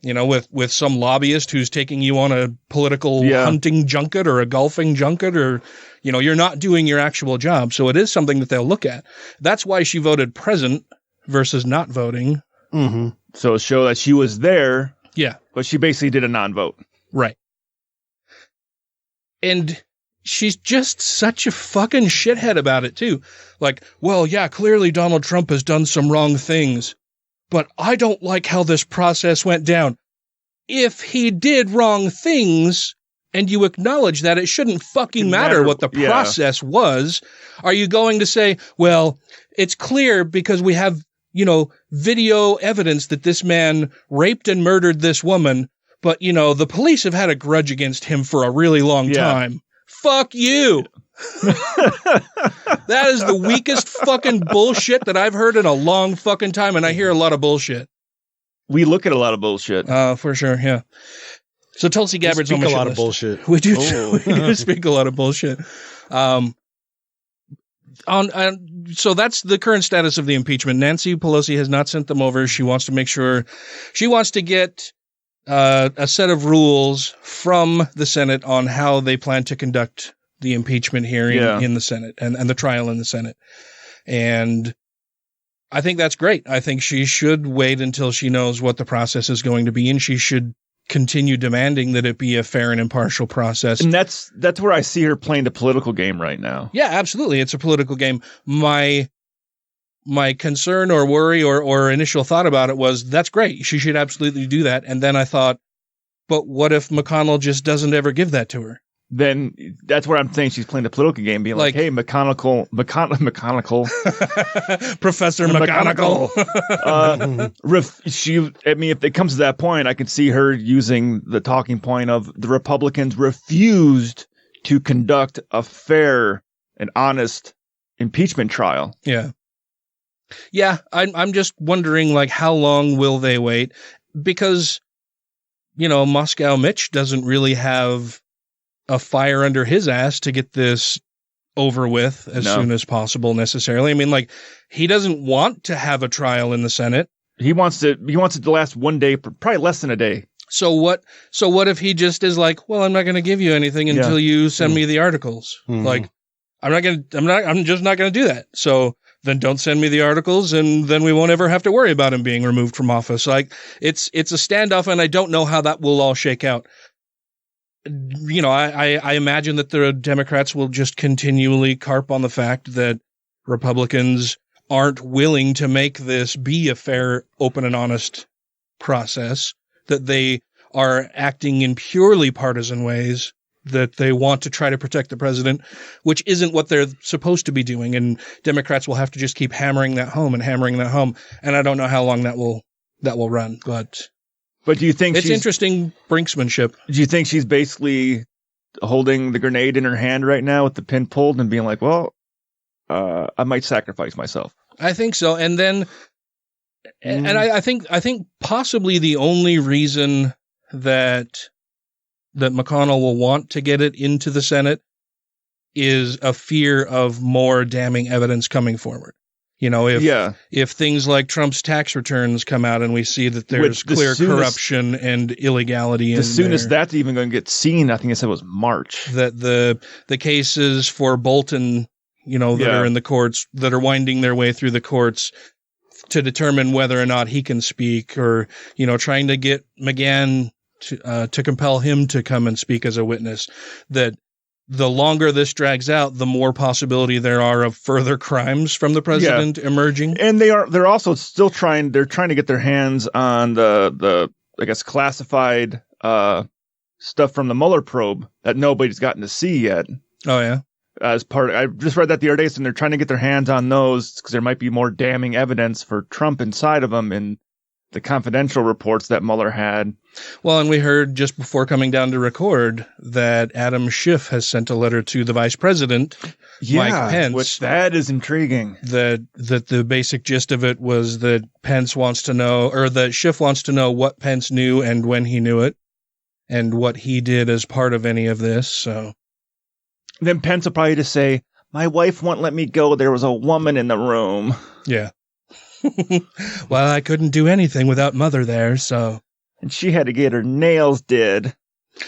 with some lobbyist who's taking you on a political hunting junket or a golfing junket, or, you're not doing your actual job. So it is something that they'll look at. That's why she voted present versus not voting. Mm-hmm. So show that she was there. Yeah. But she basically did a non-vote. Right. And she's just such a fucking shithead about it, too. Like, well, yeah, clearly Donald Trump has done some wrong things. but I don't like how this process went down. If he did wrong things and you acknowledge that, it shouldn't fucking matter what the process was. Are you going to say, well, it's clear because we have, video evidence that this man raped and murdered this woman, but, the police have had a grudge against him for a really long time. Fuck you. That is the weakest fucking bullshit that I've heard in a long fucking time, and I hear a lot of bullshit. We look at a lot of bullshit. For sure, yeah. So Tulsi Gabbard's on my speak a lot list. of bullshit. We do, we do speak a lot of bullshit. So that's the current status of the impeachment. Nancy Pelosi has not sent them over. She wants to make sure, she wants to get a set of rules from the Senate on how they plan to conduct the impeachment hearing in the Senate and the trial in the Senate. And I think that's great. I think she should wait until she knows what the process is going to be, and she should continue demanding that it be a fair and impartial process. And that's where I see her playing the political game right now. Yeah, absolutely. It's a political game. My concern or worry or initial thought about it was, that's great. She should absolutely do that. And then I thought, but what if McConnell just doesn't ever give that to her? Then that's where I'm saying she's playing the political game, being like, hey, McConnell. Professor McGonagall. If it comes to that point, I could see her using the talking point of the Republicans refused to conduct a fair and honest impeachment trial. Yeah. Yeah. I'm just wondering, how long will they wait? Because, Moscow Mitch doesn't really have a fire under his ass to get this over with as soon as possible necessarily. I mean, he doesn't want to have a trial in the Senate. He wants it to last one day, probably less than a day. So what if he just is like, well, I'm not going to give you anything until you send me the articles. I'm just not going to do that. So then don't send me the articles, and then we won't ever have to worry about him being removed from office. It's a standoff, and I don't know how that will all shake out. I imagine that the Democrats will just continually carp on the fact that Republicans aren't willing to make this be a fair, open, and honest process, that they are acting in purely partisan ways, that they want to try to protect the president, which isn't what they're supposed to be doing. And Democrats will have to just keep hammering that home. And I don't know how long that will run, But do you think it's interesting brinksmanship? Do you think she's basically holding the grenade in her hand right now with the pin pulled and being like, well, I might sacrifice myself? I think so. And then, and I think possibly the only reason that McConnell will want to get it into the Senate is a fear of more damning evidence coming forward. If things like Trump's tax returns come out and we see that there's clear corruption and illegality, the soonest that's even going to get seen, I think I said was March. That the cases for Bolton, that are in the courts, that are winding their way through the courts to determine whether or not he can speak, or trying to get McGahn to compel him to come and speak as a witness. That the longer this drags out, the more possibility there are of further crimes from the president emerging. And they're also still trying to get their hands on the I guess classified stuff from the Mueller probe that nobody's gotten to see yet. Oh yeah. I just read that the other day, and they're trying to get their hands on those because there might be more damning evidence for Trump inside of them in the confidential reports that Mueller had. Well, and we heard just before coming down to record that Adam Schiff has sent a letter to the vice president, Mike Pence. Which that is intriguing. That the basic gist of it was that Pence wants to know, or that Schiff wants to know what Pence knew and when he knew it, and what he did as part of any of this. So then Pence will probably just say, "My wife won't let me go. There was a woman in the room." Yeah. Well, I couldn't do anything without Mother there, so. And she had to get her nails did.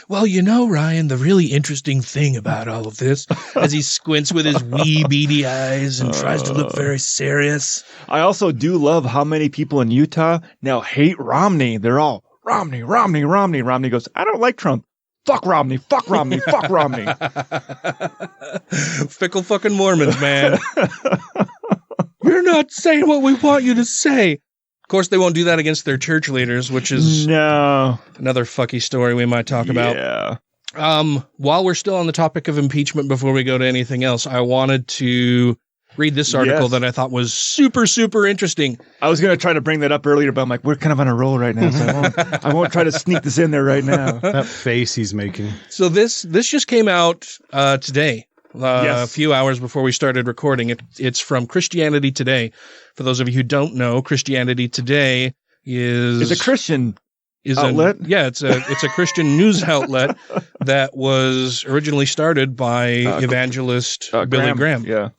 Well, Ryan, the really interesting thing about all of this, as he squints with his wee beady eyes and tries to look very serious. I also do love how many people in Utah now hate Romney. They're all, Romney. Romney goes, I don't like Trump. Fuck Romney. Fuck Romney. Fuck Romney. Fickle fucking Mormons, man. We're not saying what we want you to say. Of course, they won't do that against their church leaders, which is another fucky story we might talk about. Yeah. While we're still on the topic of impeachment, before we go to anything else, I wanted to read this article that I thought was super, super interesting. I was going to try to bring that up earlier, but I'm like, we're kind of on a roll right now, so I won't try to sneak this in there right now. That face he's making. So this just came out today, a few hours before we started recording. It's from Christianity Today. For those of you who don't know, Christianity Today is a Christian outlet. It's a Christian news outlet that was originally started by evangelist Billy Graham. Yeah.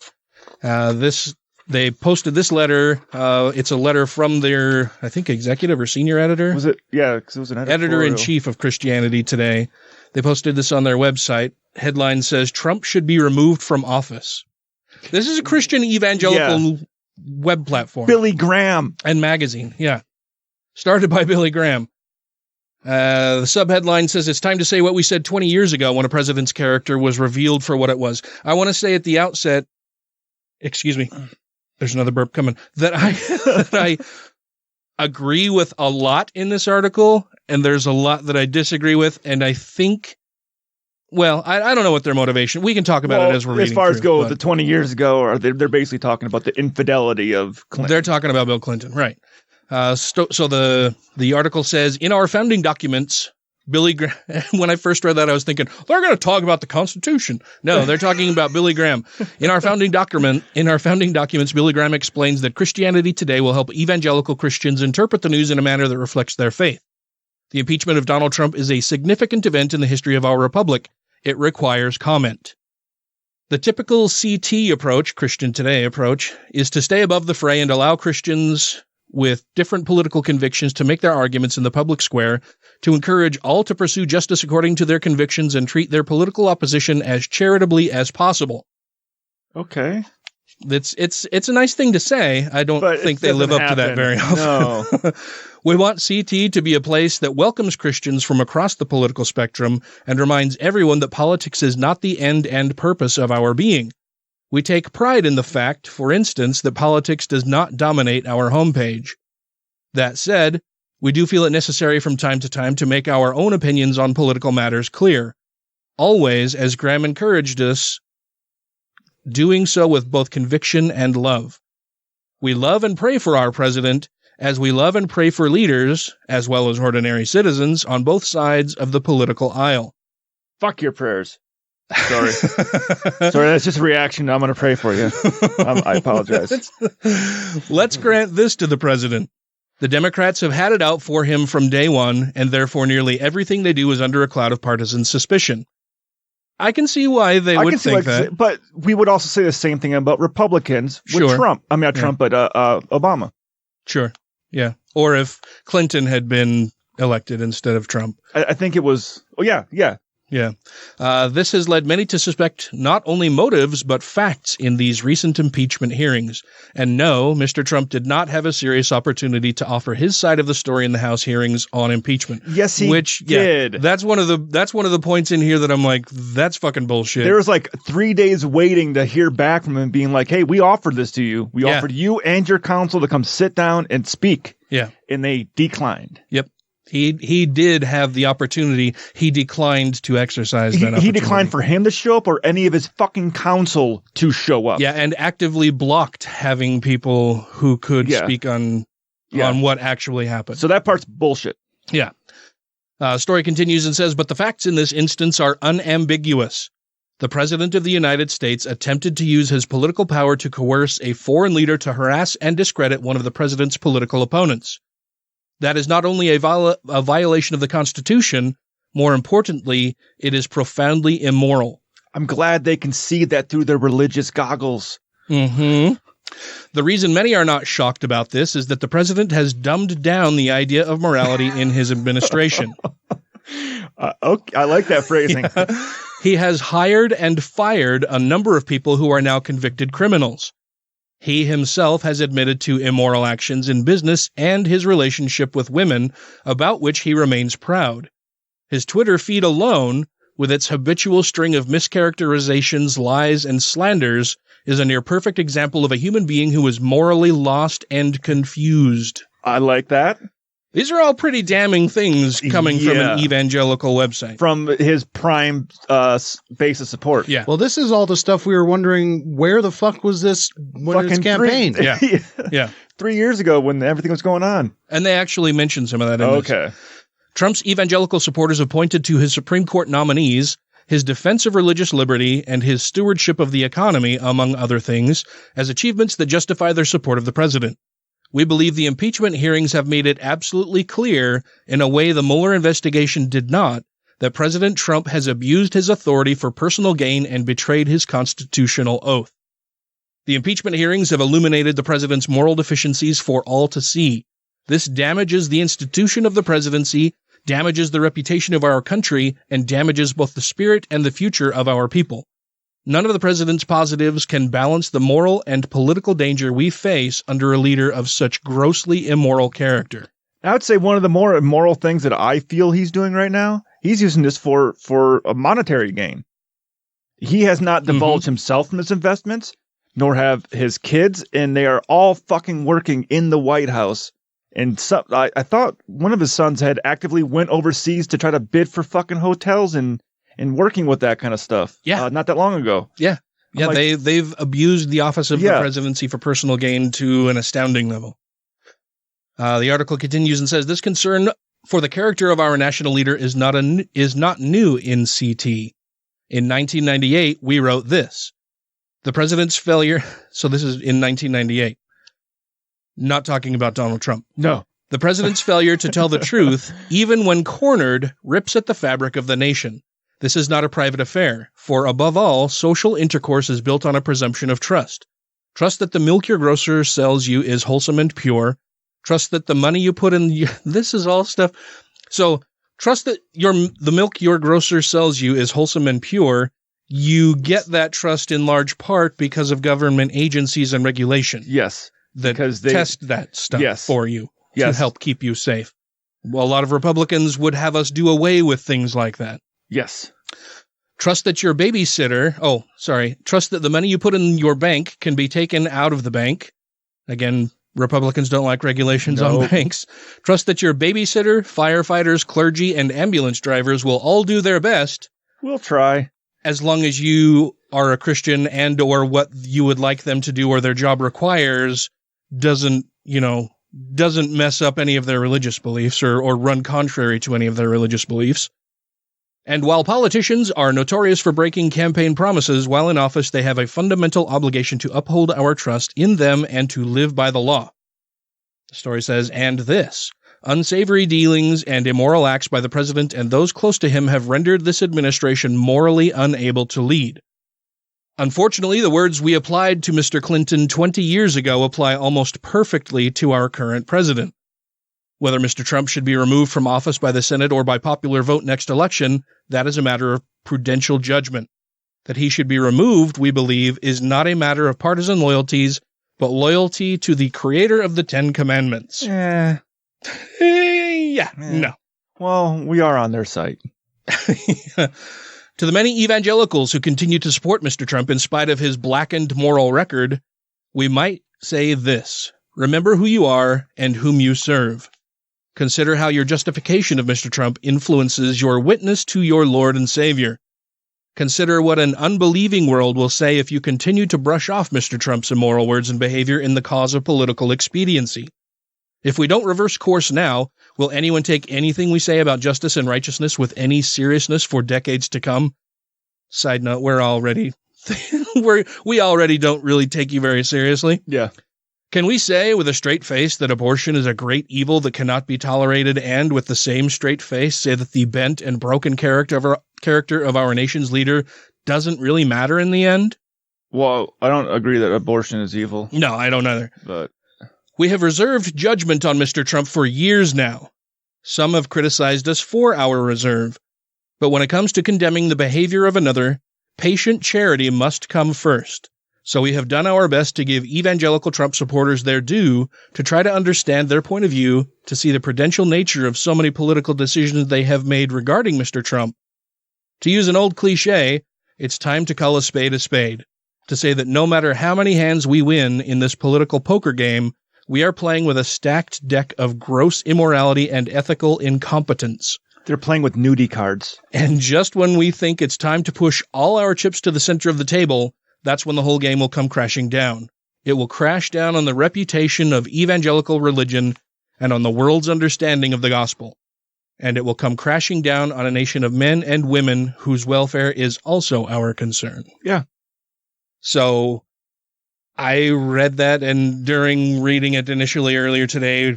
They posted this letter. It's a letter from their, I think, executive or senior editor. Was it? Yeah, because it was an editor-in-chief of Christianity Today. They posted this on their website. Headline says, Trump should be removed from office. This is a Christian evangelical web platform. Billy Graham. And magazine, started by Billy Graham. The subheadline says, it's time to say what we said 20 years ago when a president's character was revealed for what it was. I want to say at the outset, excuse me, there's another burp coming, that I agree with a lot in this article, and there's a lot that I disagree with, and I think, well, I don't know what their motivation. We can talk about it as we're reading. As far as the 20 years ago, or they're basically talking about the infidelity of Clinton. They're talking about Bill Clinton, right. So the article says, in our founding documents, Billy Graham, when I first read that, I was thinking, they're going to talk about the Constitution. No, they're talking about Billy Graham. In our founding documents, Billy Graham explains that Christianity Today will help evangelical Christians interpret the news in a manner that reflects their faith. The impeachment of Donald Trump is a significant event in the history of our republic. It requires comment. The typical CT approach, Christian Today approach, is to stay above the fray and allow Christians with different political convictions to make their arguments in the public square, to encourage all to pursue justice according to their convictions and treat their political opposition as charitably as possible. Okay. It's a nice thing to say. I don't think they live up to that very often. No. We want CT to be a place that welcomes Christians from across the political spectrum and reminds everyone that politics is not the end and purpose of our being. We take pride in the fact, for instance, that politics does not dominate our homepage. That said, we do feel it necessary from time to time to make our own opinions on political matters clear. Always, as Graham encouraged us, doing so with both conviction and love. We love and pray for our president, as we love and pray for leaders, as well as ordinary citizens, on both sides of the political aisle. Fuck your prayers. Sorry. Sorry, that's just a reaction. I'm going to pray for you. I apologize. Let's grant this to the president. The Democrats have had it out for him from day one, and therefore nearly everything they do is under a cloud of partisan suspicion. I can see why they would think that. But we would also say the same thing about Republicans with Trump. I mean, not Trump, but Obama. Sure. Yeah. Or if Clinton had been elected instead of Trump. I think it was. Oh, yeah. Yeah. Yeah. This has led many to suspect not only motives, but facts in these recent impeachment hearings. And no, Mr. Trump did not have a serious opportunity to offer his side of the story in the House hearings on impeachment. Yes, he did. That's one of the points in here that I'm like, that's fucking bullshit. There was like 3 days waiting to hear back from him being like, hey, we offered this to you. We offered you and your counsel to come sit down and speak. Yeah. And they declined. Yep. He did have the opportunity. He declined to exercise that opportunity. He declined for him to show up or any of his fucking counsel to show up. Yeah, and actively blocked having people who could speak on what actually happened. So that part's bullshit. Yeah. Story continues and says, but the facts in this instance are unambiguous. The President of the United States attempted to use his political power to coerce a foreign leader to harass and discredit one of the president's political opponents. That is not only a violation of the Constitution, more importantly, it is profoundly immoral. I'm glad they can see that through their religious goggles. Mm-hmm. The reason many are not shocked about this is that the president has dumbed down the idea of morality in his administration. Okay, I like that phrasing. Yeah. He has hired and fired a number of people who are now convicted criminals. He himself has admitted to immoral actions in business and his relationship with women, about which he remains proud. His Twitter feed alone, with its habitual string of mischaracterizations, lies, and slanders, is a near-perfect example of a human being who is morally lost and confused. I like that. These are all pretty damning things coming from an evangelical website. From his prime base of support. Yeah. Well, this is all the stuff we were wondering, where the fuck was this when his campaign? Yeah. 3 years ago when everything was going on. And they actually mentioned some of that in this. Trump's evangelical supporters have pointed to his Supreme Court nominees, his defense of religious liberty, and his stewardship of the economy, among other things, as achievements that justify their support of the president. We believe the impeachment hearings have made it absolutely clear, in a way the Mueller investigation did not, that President Trump has abused his authority for personal gain and betrayed his constitutional oath. The impeachment hearings have illuminated the president's moral deficiencies for all to see. This damages the institution of the presidency, damages the reputation of our country, and damages both the spirit and the future of our people. None of the president's positives can balance the moral and political danger we face under a leader of such grossly immoral character. I would say one of the more immoral things that I feel he's doing right now, he's using this for a monetary gain. He has not divulged himself from his investments, nor have his kids, and they are all fucking working in the White House. And I thought one of his sons had actively went overseas to try to bid for fucking hotels and working with that kind of stuff. Yeah. Not that long ago. Yeah. Yeah, they've abused the office of the presidency for personal gain to an astounding level. The article continues and says, this concern for the character of our national leader is not new in CT. In 1998, we wrote this. The president's failure... So this is in 1998. Not talking about Donald Trump. No. The president's failure to tell the truth, even when cornered, rips at the fabric of the nation. This is not a private affair, for above all, social intercourse is built on a presumption of trust. Trust that the milk your grocer sells you is wholesome and pure. Trust that the money you put in... This is all stuff. So, trust that the milk your grocer sells you is wholesome and pure. You get that trust in large part because of government agencies and regulation. Yes. That test that stuff for you to help keep you safe. Well, a lot of Republicans would have us do away with things like that. Yes. Trust that your babysitter... Trust that the money you put in your bank can be taken out of the bank. Again, Republicans don't like regulations on banks. Trust that your babysitter, firefighters, clergy, and ambulance drivers will all do their best. We'll try. As long as you are a Christian and or what you would like them to do or their job requires doesn't mess up any of their religious beliefs or run contrary to any of their religious beliefs. And while politicians are notorious for breaking campaign promises while in office, they have a fundamental obligation to uphold our trust in them and to live by the law. The story says, and this. Unsavory dealings and immoral acts by the president and those close to him have rendered this administration morally unable to lead. Unfortunately, the words we applied to Mr. Clinton 20 years ago apply almost perfectly to our current president. Whether Mr. Trump should be removed from office by the Senate or by popular vote next election, that is a matter of prudential judgment. That he should be removed, we believe, is not a matter of partisan loyalties, but loyalty to the creator of the Ten Commandments. No. Well, we are on their site. To the many evangelicals who continue to support Mr. Trump in spite of his blackened moral record, we might say this. Remember who you are and whom you serve. Consider how your justification of Mr. Trump influences your witness to your Lord and Savior. Consider what an unbelieving world will say if you continue to brush off Mr. Trump's immoral words and behavior in the cause of political expediency. If we don't reverse course now, will anyone take anything we say about justice and righteousness with any seriousness for decades to come? Side note, we already don't really take you very seriously. Yeah. Can we say with a straight face that abortion is a great evil that cannot be tolerated, and with the same straight face say that the bent and broken character of our nation's leader doesn't really matter in the end? Well, I don't agree that abortion is evil. No, I don't either. But we have reserved judgment on Mr. Trump for years now. Some have criticized us for our reserve. But when it comes to condemning the behavior of another, patient charity must come first. So we have done our best to give evangelical Trump supporters their due, to try to understand their point of view, to see the prudential nature of so many political decisions they have made regarding Mr. Trump. To use an old cliche, it's time to call a spade, to say that no matter how many hands we win in this political poker game, We are playing with a stacked deck of gross immorality and ethical incompetence. They're playing with nudie cards. And just when we think it's time to push all our chips to the center of the table, that's when the whole game will come crashing down. It will crash down on the reputation of evangelical religion and on the world's understanding of the gospel. And it will come crashing down on a nation of men and women whose welfare is also our concern. Yeah. So I read that, and during reading it initially earlier today,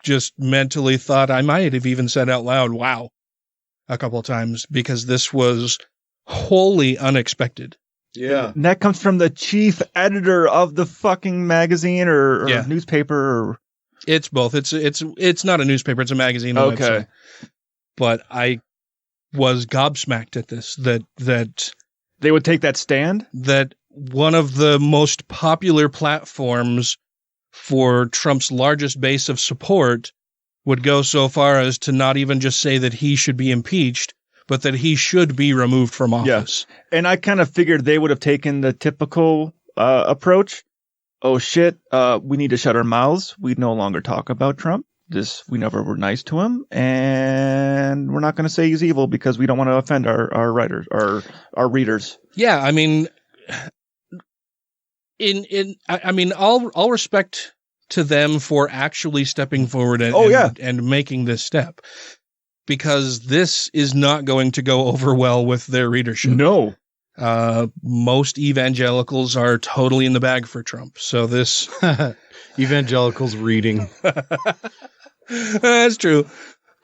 just mentally thought I might have even said out loud, wow, a couple of times, because this was wholly unexpected. Yeah. And that comes from the chief editor of the fucking magazine or newspaper. Or... It's both. It's not a newspaper. It's a magazine. Okay. But I was gobsmacked at this, that they would take that stand? That one of the most popular platforms for Trump's largest base of support would go so far as to not even just say that he should be impeached, but that he should be removed from office. Yeah. And I kind of figured they would have taken the typical approach. Oh shit, we need to shut our mouths. We no longer talk about Trump. We never were nice to him, and we're not going to say he's evil because we don't want to offend our writers, our readers. Yeah, I mean, all respect to them for actually stepping forward and making this step, because this is not going to go over well with their readership. No. Most evangelicals are totally in the bag for Trump. So this evangelicals reading. That's true.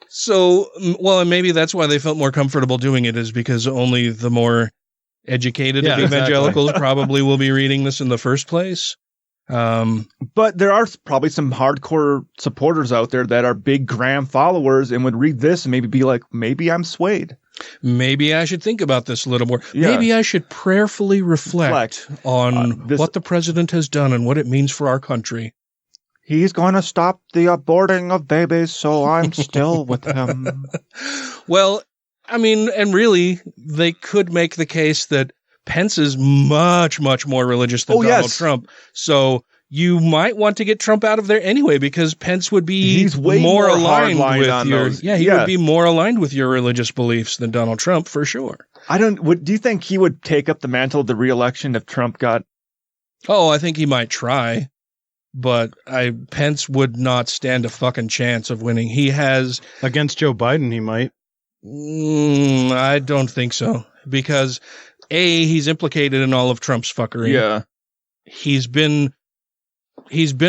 So, well, and maybe that's why they felt more comfortable doing it, is because only the more educated of evangelicals probably will be reading this in the first place. But there are probably some hardcore supporters out there that are big Graham followers and would read this and maybe be like, maybe I'm swayed. Maybe I should think about this a little more. Yeah. Maybe I should prayerfully reflect on what the president has done and what it means for our country. He's going to stop the aborting of babies, so I'm still with him. Well, I mean, and really, they could make the case that Pence is much, much more religious than Donald Trump. So you might want to get Trump out of there anyway, because Pence would be more aligned with your would be more aligned with your religious beliefs than Donald Trump for sure. Do you think he would take up the mantle of the re-election if Trump got? Oh, I think he might try, but Pence would not stand a fucking chance of winning. He has against Joe Biden. He might. I don't think so, because he's implicated in all of Trump's fuckery. Yeah. He's been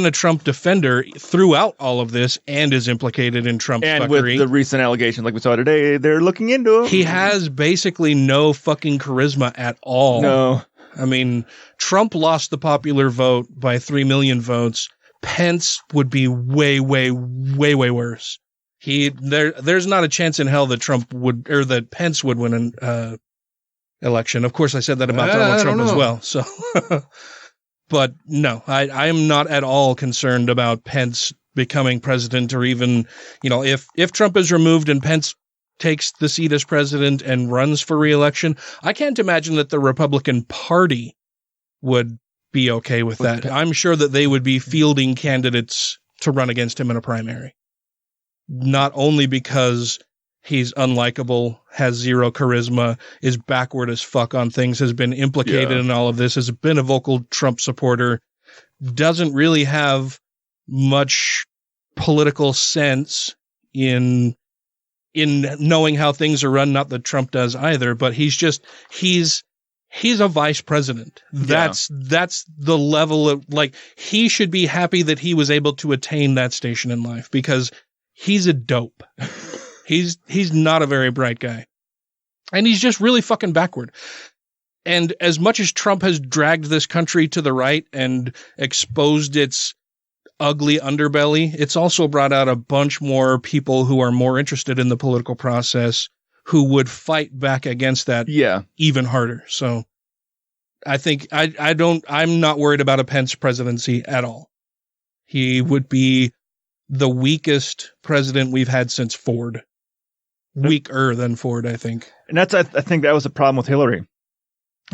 a Trump defender throughout all of this and is implicated in Trump's fuckery. And with the recent allegations like we saw today, they're looking into him. He has basically no fucking charisma at all. No. I mean, Trump lost the popular vote by 3 million votes. Pence would be way, way, way, way worse. There's not a chance in hell that that Pence would win an election. Of course, I said that about Donald Trump as well. So, but no, I am not at all concerned about Pence becoming president, or even, if Trump is removed and Pence takes the seat as president and runs for re-election, I can't imagine that the Republican Party would be okay with that. I'm sure that they would be fielding candidates to run against him in a primary. Not only because he's unlikable, has zero charisma, is backward as fuck on things, has been implicated in all of this, has been a vocal Trump supporter, doesn't really have much political sense in knowing how things are run. Not that Trump does either, but he's a vice president. That's the level of, he should be happy that he was able to attain that station in life, because he's a dope. He's not a very bright guy. And he's just really fucking backward. And as much as Trump has dragged this country to the right and exposed its ugly underbelly, it's also brought out a bunch more people who are more interested in the political process, who would fight back against that even harder. So I think I'm not worried about a Pence presidency at all. He would be the weakest president we've had since Ford. Weaker than Ford, I think. And I think that was the problem with Hillary.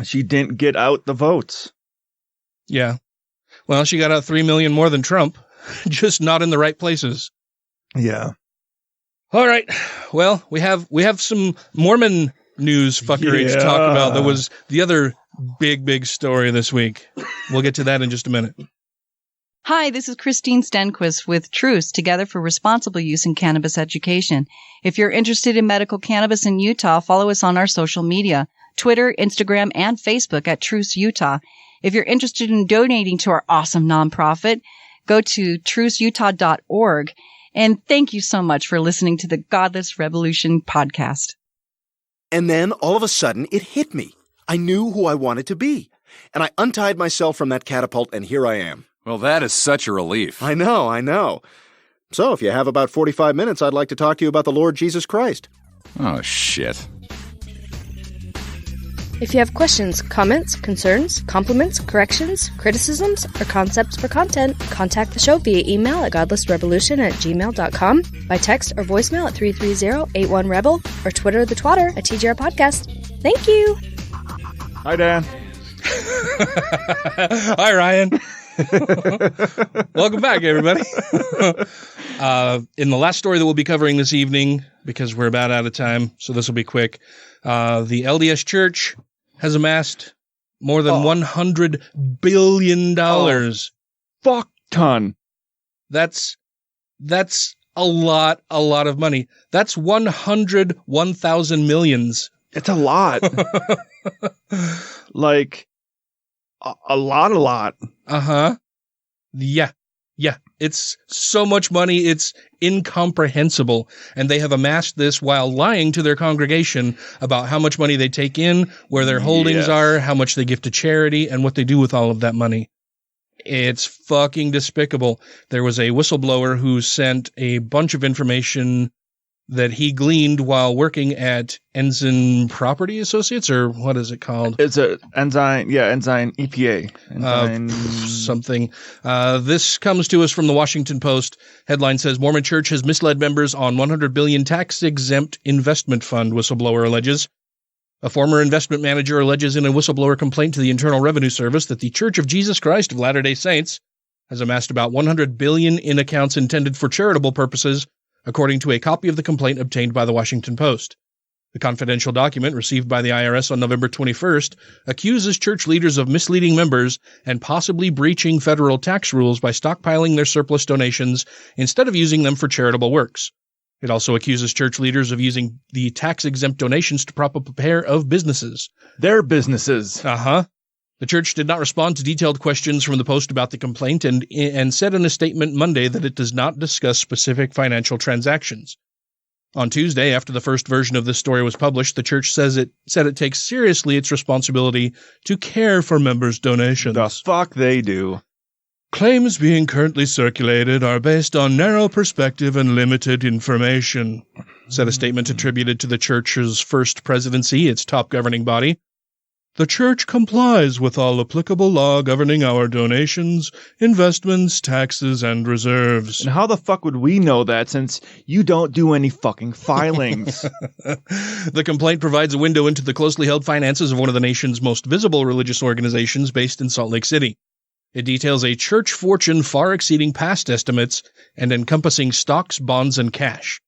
She didn't get out the votes. Yeah. Well, she got out 3 million more than Trump, just not in the right places. Yeah. All right. Well, we have some Mormon news fuckery to talk about. That was the other big story this week. We'll get to that in just a minute. Hi, this is Christine Stenquist with Truce, Together for Responsible Use in Cannabis Education. If you're interested in medical cannabis in Utah, follow us on our social media, Twitter, Instagram, and Facebook at Truce Utah. If you're interested in donating to our awesome nonprofit, go to truceutah.org. And thank you so much for listening to the Godless Rebelution podcast. And then, all of a sudden, it hit me. I knew who I wanted to be. And I untied myself from that catapult, and here I am. Well, that is such a relief. I know. So, if you have about 45 minutes, I'd like to talk to you about the Lord Jesus Christ. Oh, shit. If you have questions, comments, concerns, compliments, corrections, criticisms, or concepts for content, contact the show via email at godlessrebelution@gmail.com, by text or voicemail at 330-81-REBEL, or Twitter the Twatter at TGR Podcast. Thank you. Hi, Dan. Hi, Ryan. Welcome back, everybody. In the last story that we'll be covering this evening, because we're about out of time, so this will be quick, the LDS Church has amassed more than $100 billion. Fuck ton. That's a lot of money. That's 1,000 millions. It's a lot. Like, a lot. Uh-huh. Yeah. It's so much money, it's incomprehensible. And they have amassed this while lying to their congregation about how much money they take in, where their holdings are, how much they give to charity, and what they do with all of that money. It's fucking despicable. There was a whistleblower who sent a bunch of information that he gleaned while working at Ensign Property Associates, or what is it called? It's a Ensign EPA. Something. This comes to us from the Washington Post. Headline says, Mormon Church has misled members on $100 billion tax-exempt investment fund, whistleblower alleges. A former investment manager alleges in a whistleblower complaint to the Internal Revenue Service that the Church of Jesus Christ of Latter-day Saints has amassed about $100 billion in accounts intended for charitable purposes, according to a copy of the complaint obtained by the Washington Post. The confidential document, received by the IRS on November 21st, accuses church leaders of misleading members and possibly breaching federal tax rules by stockpiling their surplus donations instead of using them for charitable works. It also accuses church leaders of using the tax-exempt donations to prop up a pair of businesses. Their businesses. Uh-huh. The church did not respond to detailed questions from the Post about the complaint and said in a statement Monday that it does not discuss specific financial transactions. On Tuesday, after the first version of this story was published, the church said it takes seriously its responsibility to care for members' donations. The fuck they do. Claims being currently circulated are based on narrow perspective and limited information, said a statement attributed to the church's first presidency, its top governing body. The church complies with all applicable law governing our donations, investments, taxes, and reserves. And how the fuck would we know that since you don't do any fucking filings? The complaint provides a window into the closely held finances of one of the nation's most visible religious organizations based in Salt Lake City. It details a church fortune far exceeding past estimates and encompassing stocks, bonds, and cash.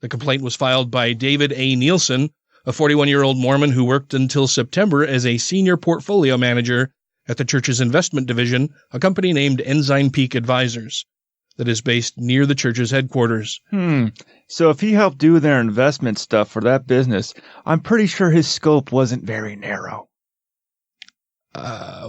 The complaint was filed by David A. Nielsen, a 41-year-old Mormon who worked until September as a senior portfolio manager at the church's investment division, a company named Ensign Peak Advisors, that is based near the church's headquarters. So if he helped do their investment stuff for that business, I'm pretty sure his scope wasn't very narrow.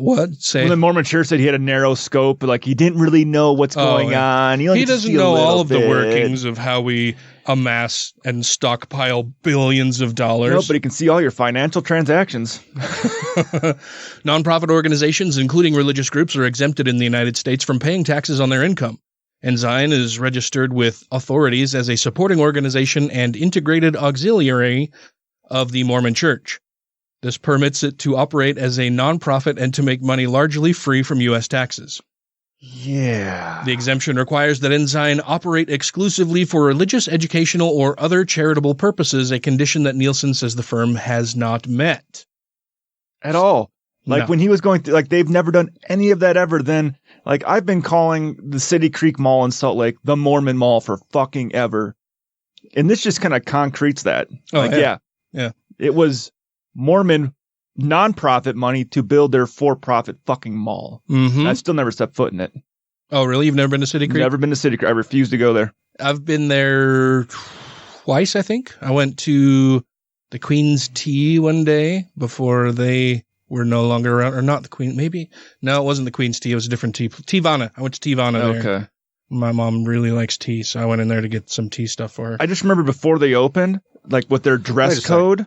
What? Say? When the Mormon church said he had a narrow scope, like he didn't really know what's going on. He doesn't know all of the workings of how we amass and stockpile billions of dollars. No, but he can see all your financial transactions. Nonprofit organizations, including religious groups, are exempted in the United States from paying taxes on their income. Ensign is registered with authorities as a supporting organization and integrated auxiliary of the Mormon Church. This permits it to operate as a nonprofit and to make money largely free from U.S. taxes. Yeah. The exemption requires that Ensign operate exclusively for religious, educational, or other charitable purposes, a condition that Nielsen says the firm has not met. At all. Like when he was going through, like they've never done any of that ever. Then like I've been calling the City Creek Mall in Salt Lake the Mormon Mall for fucking ever. And this just kind of concretes that. Oh, like, yeah. It was Mormon nonprofit money to build their for-profit fucking mall. Mm-hmm. I still never stepped foot in it. Oh, really? You've never been to City Creek? Never been to City Creek. I refuse to go there. I've been there twice, I think. I went to the Queen's Tea one day before they were no longer around. Or not the Queen, maybe. No, it wasn't the Queen's Tea. It was a different tea. Teavana. I went to Teavana there. Okay. My mom really likes tea, so I went in there to get some tea stuff for her. I just remember before they opened, like with their dress code.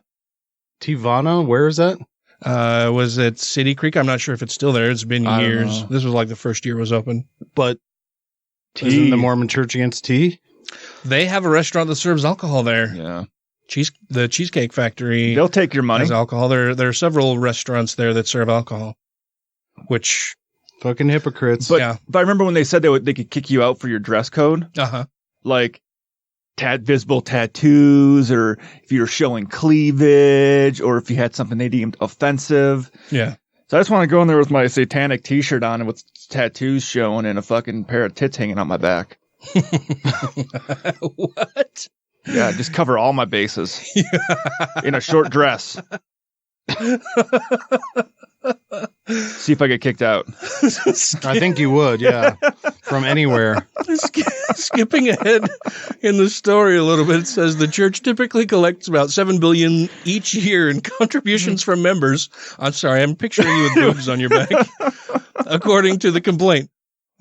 Teavana, where is that? Was it City Creek? I'm not sure if it's still there. It's been years. This was like the first year it was open. But isn't the Mormon Church against tea? They have a restaurant that serves alcohol there. Yeah. The Cheesecake Factory. They'll take your money. Has alcohol. There are several restaurants there that serve alcohol, which fucking hypocrites. But I remember when they said they could kick you out for your dress code. Uh-huh. Like visible tattoos, or if you were showing cleavage, or if you had something they deemed offensive. Yeah. So I just want to go in there with my satanic t-shirt on and with tattoos showing and a fucking pair of tits hanging out my back. What? Yeah, just cover all my bases in a short dress. See if I get kicked out. I think you would, yeah. From anywhere. Skipping ahead in the story a little bit, it says the church typically collects about $7 billion each year in contributions from members. I'm sorry, I'm picturing you with boobs on your back. According to the complaint.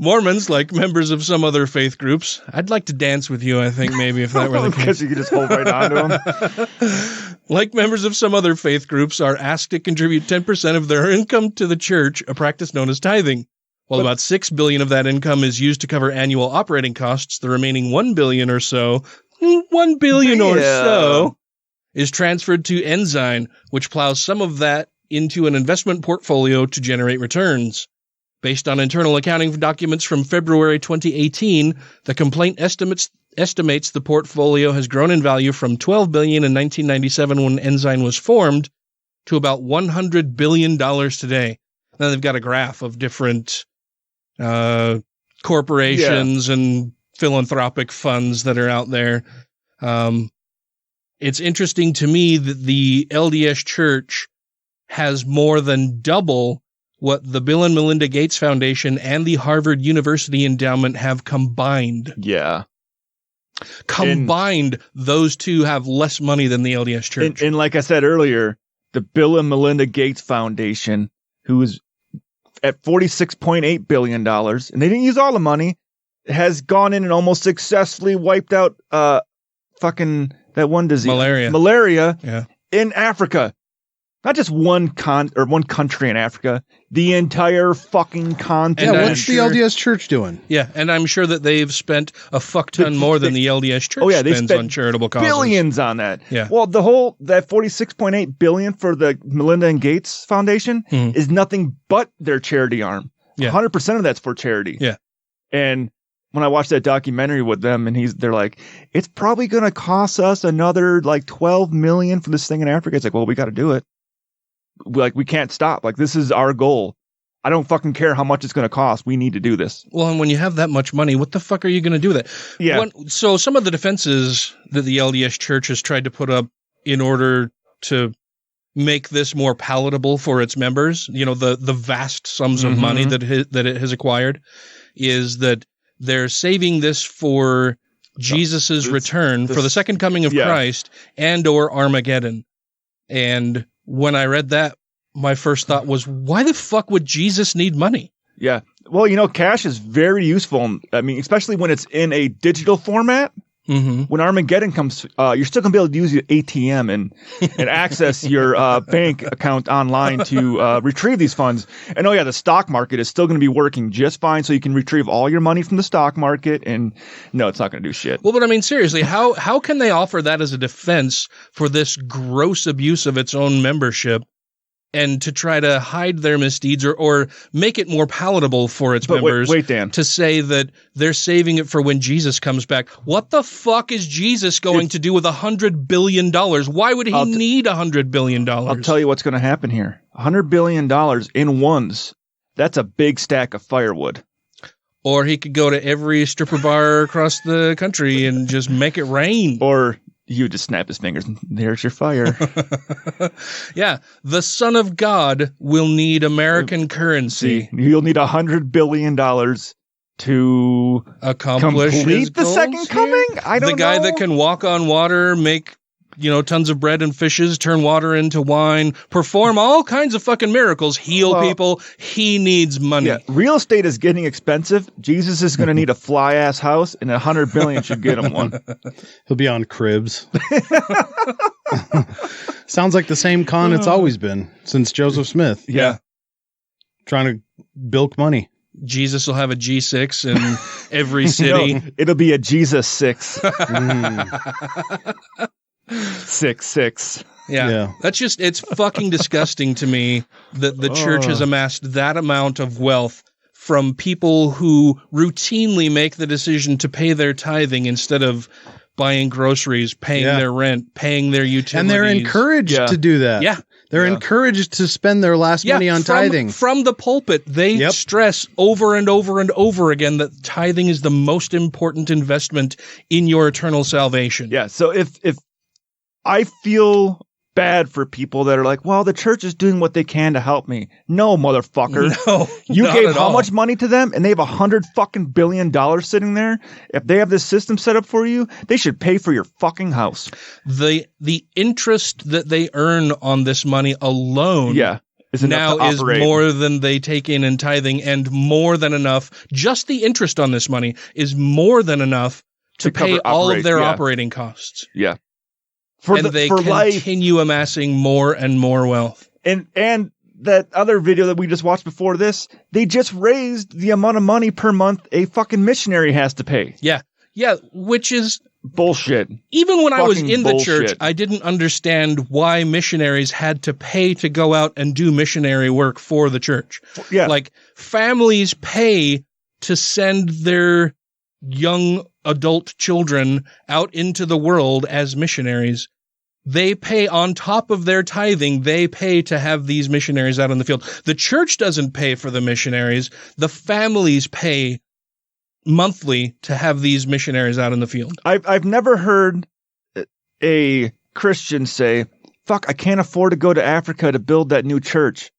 Mormons, like members of some other faith groups, I'd like to dance with you, I think, maybe, if that were the case. Because you could just hold right onto them. Like members of some other faith groups are asked to contribute 10% of their income to the church, a practice known as tithing. While about $6 billion of that income is used to cover annual operating costs, the remaining $1 billion or so, is transferred to Ensign, which plows some of that into an investment portfolio to generate returns. Based on internal accounting documents from February 2018, the complaint estimates the portfolio has grown in value from $12 billion in 1997 when Ensign was formed to about $100 billion today. Then they've got a graph of different corporations and philanthropic funds that are out there. It's interesting to me that the LDS Church has more than double what the Bill and Melinda Gates Foundation and the Harvard University Endowment have combined. Yeah. Combined, those two have less money than the LDS Church. And like I said earlier, the Bill and Melinda Gates Foundation, who is at $46.8 billion, and they didn't use all the money, has gone in and almost successfully wiped out fucking that one disease. Malaria in Africa. Not just one country in Africa, the entire fucking continent. Yeah, what's the LDS Church doing? Yeah, and I'm sure that they've spent a fuck ton more than the LDS Church spends on charitable causes. Billions on that. Yeah. Well, that $46.8 billion for the Melinda and Gates Foundation is nothing but their charity arm. Yeah. 100% of that's for charity. Yeah. And when I watched that documentary with them, and they're like, it's probably going to cost us another like $12 million for this thing in Africa. It's like, well, we got to do it. Like, we can't stop. Like, this is our goal. I don't fucking care how much it's going to cost. We need to do this. Well, and when you have that much money, what the fuck are you going to do with it? Yeah. So some of the defenses that the LDS Church has tried to put up in order to make this more palatable for its members, you know, the vast sums of money that it has acquired, is that they're saving this for Jesus's return, for the second coming of Christ, and or Armageddon. And when I read that, my first thought was, why the fuck would Jesus need money? Yeah. Well, you know, cash is very useful. I mean, especially when it's in a digital format. When Armageddon comes, you're still going to be able to use your ATM and access your bank account online to retrieve these funds. And the stock market is still going to be working just fine, so you can retrieve all your money from the stock market. And no, it's not going to do shit. Well, but I mean, seriously, how can they offer that as a defense for this gross abuse of its own membership? And to try to hide their misdeeds or make it more palatable for its members wait, Dan. To say that they're saving it for when Jesus comes back. What the fuck is Jesus going to do with $100 billion? Why would he need $100 billion? I'll tell you what's going to happen here. $100 billion in ones. That's a big stack of firewood. Or he could go to every stripper bar across the country and just make it rain. Or you just snap his fingers and there's your fire. Yeah. The Son of God will need American currency. You'll need $100 billion to accomplish complete the second coming. I don't know. The guy that can walk on water, make tons of bread and fishes, turn water into wine, perform all kinds of fucking miracles, heal people. He needs money. Yeah, real estate is getting expensive. Jesus is going to need a fly ass house, and $100 billion should get him one. He'll be on cribs. Sounds like the same con it's always been since Joseph Smith. Yeah. Trying to bilk money. Jesus will have a G6 in every city. No, it'll be a Jesus 6. 6. Yeah. That's just, it's fucking disgusting to me that the church has amassed that amount of wealth from people who routinely make the decision to pay their tithing instead of buying groceries, paying their rent, paying their utilities. And they're encouraged to do that. Yeah. They're encouraged to spend their last money on tithing. From the pulpit, they stress over and over and over again that tithing is the most important investment in your eternal salvation. Yeah. So if I feel bad for people that are like, well, the church is doing what they can to help me. No, motherfucker. No, you not gave at how all. much money to them, and they have $100 billion sitting there. If they have this system set up for you, they should pay for your fucking house. The interest that they earn on this money alone, is more than they take in tithing, and more than enough. Just the interest on this money is more than enough to pay all of their operating costs. Yeah. They continue amassing more and more wealth. And that other video that we just watched before this, they just raised the amount of money per month a fucking missionary has to pay. Yeah. Yeah, which is bullshit. Even when I was Fucking in the bullshit. church, I didn't understand why missionaries had to pay to go out and do missionary work for the church. Yeah. Like, families pay to send their young adult children out into the world as missionaries. They pay on top of their tithing. They pay to have these missionaries out in the field. The church doesn't pay for the missionaries. The families pay monthly to have these missionaries out in the field. I've never heard a Christian say, fuck, I can't afford to go to Africa to build that new church.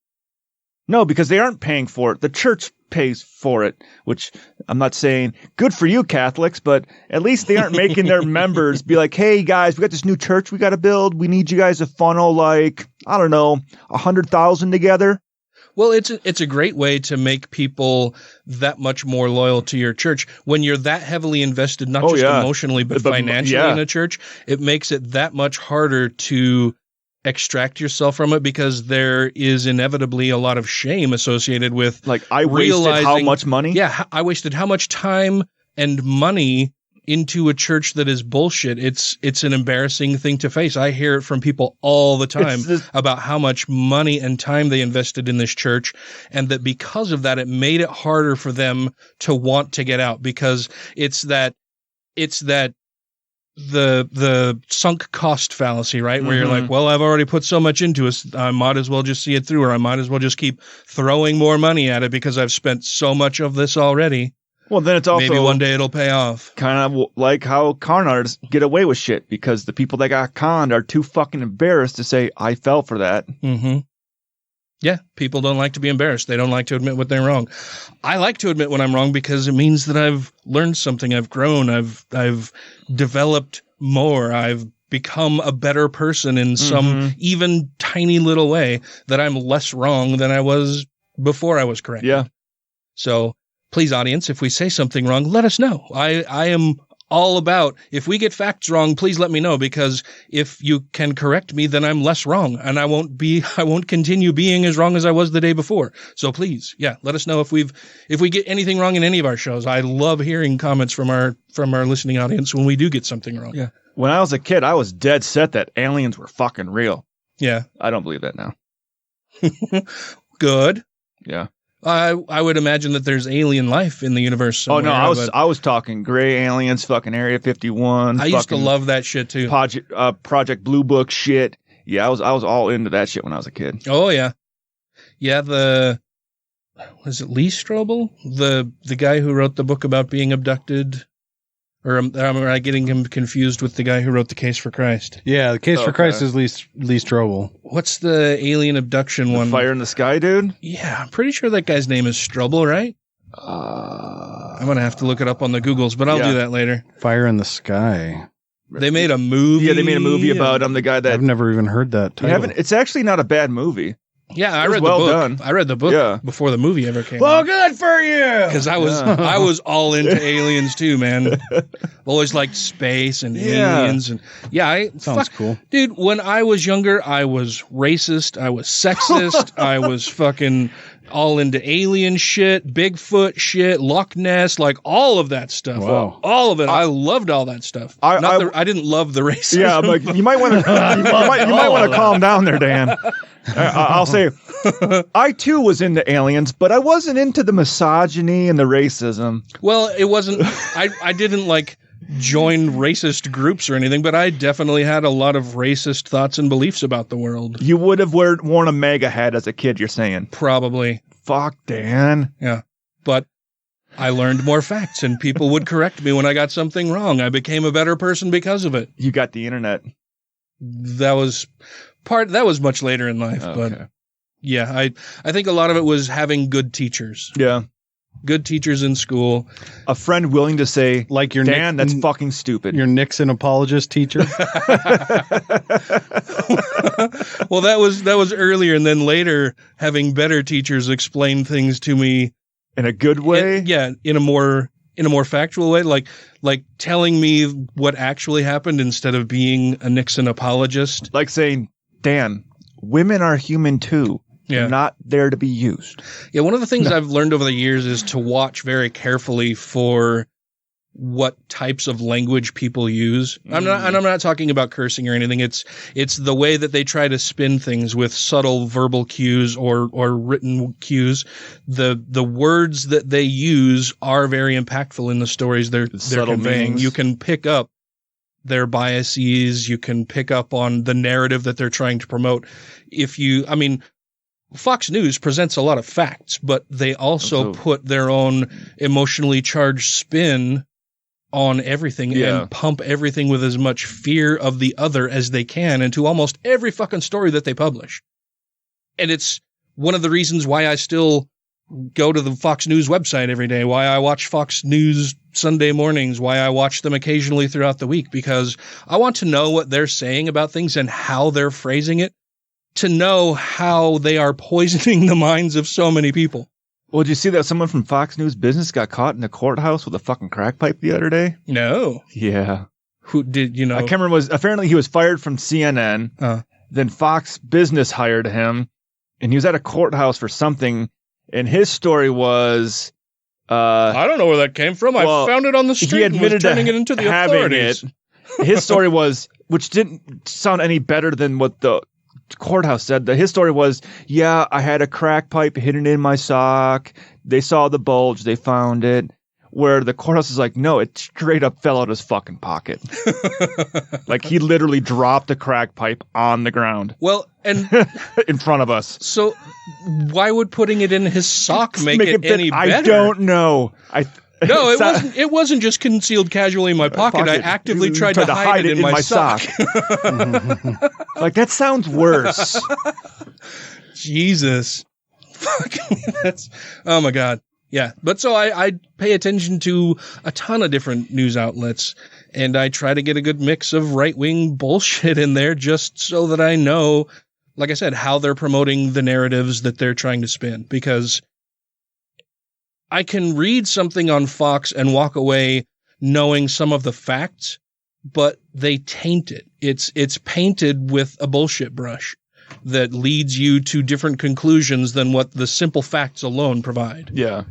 No, because they aren't paying for it. The church pays for it, which I'm not saying good for you Catholics, but at least they aren't making their members be like, hey guys, we got this new church we got to build. We need you guys to funnel like, I don't know, 100,000 together. Well, it's a great way to make people that much more loyal to your church. When you're that heavily invested, not just emotionally, but financially in a church, it makes it that much harder to extract yourself from it, because there is inevitably a lot of shame associated with, like, I wasted how much money? Yeah, I wasted how much time and money into a church that is bullshit. It's an embarrassing thing to face. I hear it from people all the time about how much money and time they invested in this church, and that because of that, it made it harder for them to want to get out, because it's that the sunk cost fallacy, right? Where you're like, well, I've already put so much into it, I might as well just see it through, or I might as well just keep throwing more money at it because I've spent so much of this already. Well, then it's also maybe one day it'll pay off. Kind of like how con artists get away with shit, because the people that got conned are too fucking embarrassed to say, I fell for that. Mm-hmm. Yeah, people don't like to be embarrassed. They don't like to admit when they're wrong. I like to admit when I'm wrong, because it means that I've learned something. I've grown. I've developed more. I've become a better person in some even tiny little way, that I'm less wrong than I was before I was corrected. Yeah. So please, audience, if we say something wrong, let us know. I am all about, if we get facts wrong, please let me know, because if you can correct me, then I'm less wrong, and I won't continue being as wrong as I was the day before. So please, let us know if we get anything wrong in any of our shows. I love hearing comments from our listening audience when we do get something wrong. Yeah. When I was a kid, I was dead set that aliens were fucking real. Yeah. I don't believe that now. Good. Yeah. I would imagine that there's alien life in the universe somewhere. Oh no, I was talking gray aliens, fucking Area 51. I used to love that shit too. Project Blue Book shit. Yeah, I was all into that shit when I was a kid. Oh yeah. Was it Lee Strobel? The guy who wrote the book about being abducted? Or am I getting him confused with the guy who wrote The Case for Christ? Yeah, The Case for Christ is Lee Strobel. What's the alien abduction one? Fire in the Sky, dude? Yeah, I'm pretty sure that guy's name is Strobel, right? I'm going to have to look it up on the Googles, but I'll do that later. Fire in the Sky. They made a movie. Yeah, they made a movie about him, the guy that... I've never even heard that title. It's actually not a bad movie. Yeah, I read the book. Done. I read the book before the movie ever came out. Good for you! Because I was all into aliens too, man. Always liked space and aliens. And sounds cool. Dude, when I was younger, I was racist. I was sexist. I was fucking all into alien shit, Bigfoot shit, Loch Ness, like all of that stuff. Wow. All of it. I loved all that stuff. I didn't love the racism. Yeah, I'm like, you might want to calm down there, Dan. I'll say, I too was into aliens, but I wasn't into the misogyny and the racism. Well, it wasn't. I didn't like join racist groups or anything, but I definitely had a lot of racist thoughts and beliefs about the world. You would have worn a MAGA hat as a kid, you're saying? Probably. Fuck, Dan. Yeah, but I learned more facts, and people would correct me when I got something wrong. I became a better person because of it. You got the internet. That was much later in life, but yeah, I think a lot of it was having good teachers. Yeah. Good teachers in school. A friend willing to say, like your Dan, that's fucking stupid. Your Nixon apologist teacher. Well, that was earlier, and then later having better teachers explain things to me in a good way. In a more factual way, like telling me what actually happened instead of being a Nixon apologist. Like saying, Dan, women are human too. They're not there to be used. Yeah, one of the things I've learned over the years is to watch very carefully for what types of language people use. I'm not talking about cursing or anything. It's the way that they try to spin things with subtle verbal cues or written cues. The words that they use are very impactful in the stories they're conveying. Meanings. You can pick up their biases. You can pick up on the narrative that they're trying to promote. Fox News presents a lot of facts, but they also put their own emotionally charged spin on everything and pump everything with as much fear of the other as they can into almost every fucking story that they publish. And it's one of the reasons why I still go to the Fox News website every day, why I watch Fox News Sunday mornings, why I watch them occasionally throughout the week, because I want to know what they're saying about things and how they're phrasing it, to know how they are poisoning the minds of so many people. Well, did you see that someone from Fox News Business got caught in the courthouse with a fucking crack pipe the other day? No. Yeah. Who did, I can't remember. Apparently he was fired from CNN. Then Fox Business hired him, and he was at a courthouse for something. And his story was, I don't know where that came from. I found it on the street. He admitted and was turning it into the authorities. His story was, which didn't sound any better than what the courthouse said. His story was, I had a crack pipe hidden in my sock. They saw the bulge. They found it. Where the courthouse is like, no, it straight up fell out of his fucking pocket. Like he literally dropped a crack pipe on the ground. Well, and in front of us. So why would putting it in his sock make it any better? I don't know. No, it wasn't just concealed casually in my pocket. I actively tried to hide it in my sock. Like, that sounds worse. Jesus. Oh my God. Yeah. But so I pay attention to a ton of different news outlets, and I try to get a good mix of right-wing bullshit in there just so that I know, like I said, how they're promoting the narratives that they're trying to spin. Because I can read something on Fox and walk away knowing some of the facts, but they taint it. It's painted with a bullshit brush that leads you to different conclusions than what the simple facts alone provide. Yeah.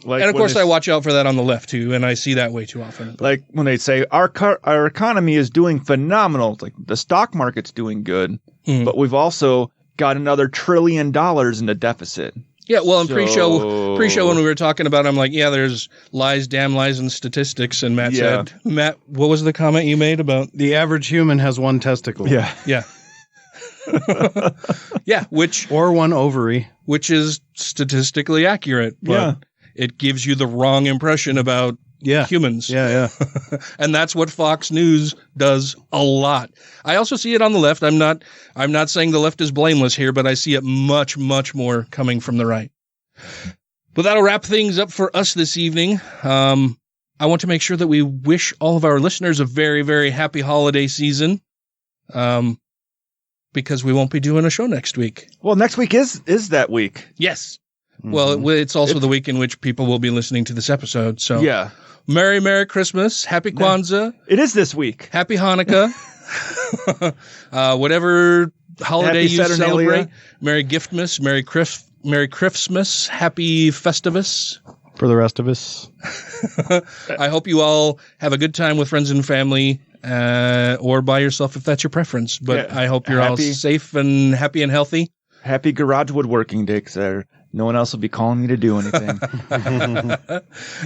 Like, and of course I watch out for that on the left too, and I see that way too often. Like when they say our economy is doing phenomenal, it's like the stock market's doing good, but we've also got another $1 trillion in the deficit. Yeah, well, in pre-show when we were talking about it, I'm like, there's lies, damn lies, and statistics. And Matt said, what was the comment you made about? The average human has one testicle. Yeah. Yeah, or one ovary, which is statistically accurate, but it gives you the wrong impression about humans. Yeah. And that's what Fox News does a lot. I also see it on the left. I'm not saying the left is blameless here, but I see it much, much more coming from the right. But that'll wrap things up for us this evening. I want to make sure that we wish all of our listeners a very, very happy holiday season. Because we won't be doing a show next week. Well, next week is that week. Yes. Well, it's also the week in which people will be listening to this episode. So Merry Christmas. Happy Kwanzaa. It is this week. Happy Hanukkah. Whatever holiday Happy you Saturnalia. celebrate. Merry Giftmas. Merry Christmas. Happy Festivus. For the rest of us. I hope you all have a good time with friends and family, or by yourself if that's your preference. But I hope you're all safe and happy and healthy. Happy garage woodworking day, because no one else will be calling me to do anything.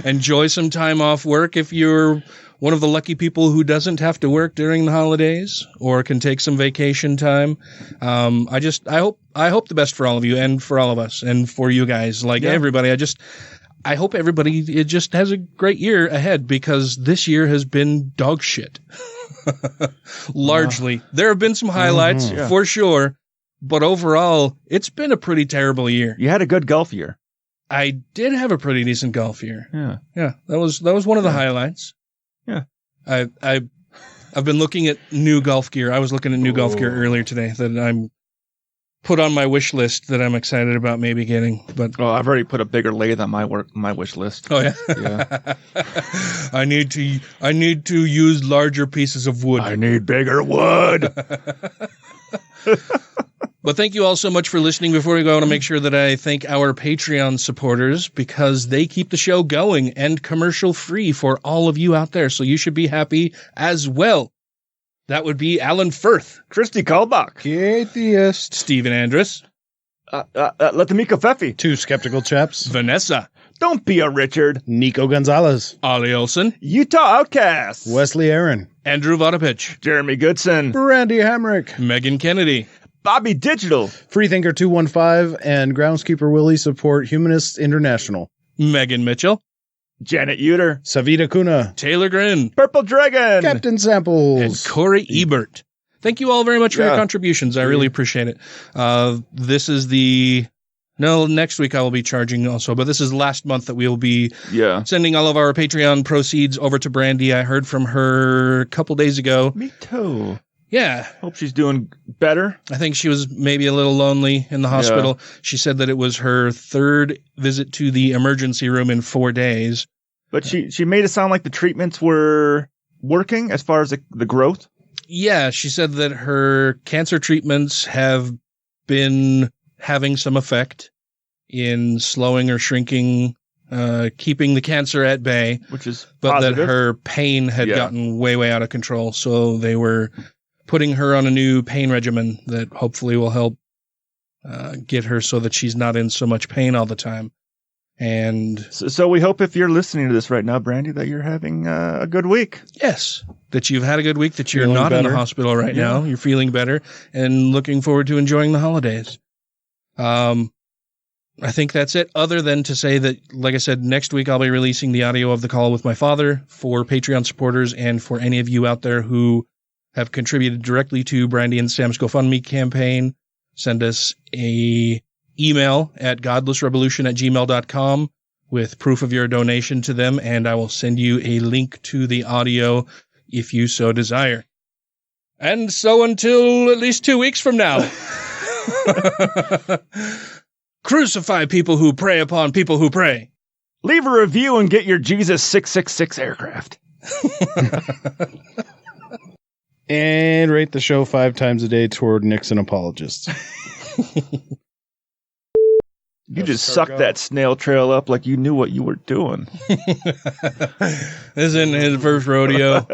Enjoy some time off work if you're one of the lucky people who doesn't have to work during the holidays or can take some vacation time. I hope the best for all of you and for all of us and for you guys, everybody. I hope everybody just has a great year ahead, because this year has been dog shit. Largely. There have been some highlights for sure, but overall, it's been a pretty terrible year. You had a good golf year. I did have a pretty decent golf year. Yeah. That was one of the highlights. Yeah. I've been looking at new golf gear. I was looking at new golf gear earlier today that I'm put on my wish list that I'm excited about maybe getting. But I've already put a bigger lathe on my wish list. Oh yeah. Yeah. I need to use larger pieces of wood. I need bigger wood. But thank you all so much for listening. Before we go, I want to make sure that I thank our Patreon supporters, because they keep the show going and commercial free for all of you out there. So you should be happy as well. That would be Alan Firth, Christy Kalbach, Atheist, Stephen Andrus, Latamika Fefi, Two Skeptical Chaps, Vanessa, Don't Be a Richard, Nico Gonzalez, Ollie Olson, Utah Outcast, Wesley Aaron, Andrew Vodopich, Jeremy Goodson, Randy Hamrick, Megan Kennedy, Bobby Digital, Freethinker 215, and Groundskeeper Willie support Humanists International, Megan Mitchell, Janet Uter, Savita Kuna, Taylor Grin, Purple Dragon, Captain Samples, and Corey Ebert. Thank you all very much for your contributions. I really appreciate it. This is next week I will be charging also, but this is last month that we will be sending all of our Patreon proceeds over to Brandy. I heard from her a couple days ago. Me too. Yeah. Hope she's doing better. I think she was maybe a little lonely in the hospital. Yeah. She said that it was her third visit to the emergency room in 4 days. But she made it sound like the treatments were working as far as the growth. Yeah, she said that her cancer treatments have been having some effect in slowing or shrinking, keeping the cancer at bay. Which is positive. That her pain had gotten way, way out of control. So they were putting her on a new pain regimen that hopefully will help get her so that she's not in so much pain all the time. And so we hope if you're listening to this right now, Brandy, that you're having a good week. Yes, that you've had a good week, that you're not in the hospital right now. You're feeling better and looking forward to enjoying the holidays. I think that's it, other than to say that, like I said, next week I'll be releasing the audio of the call with my father for Patreon supporters and for any of you out there who have contributed directly to Brandy and Sam's GoFundMe campaign. Send us a email at godlessrebelution@gmail.com with proof of your donation to them, and I will send you a link to the audio if you so desire. And so until at least 2 weeks from now, crucify people who prey upon people who pray. Leave a review and get your Jesus 666 aircraft. And rate the show 5 times a day toward Nixon apologists. You just sucked that snail trail up like you knew what you were doing. This isn't his first rodeo.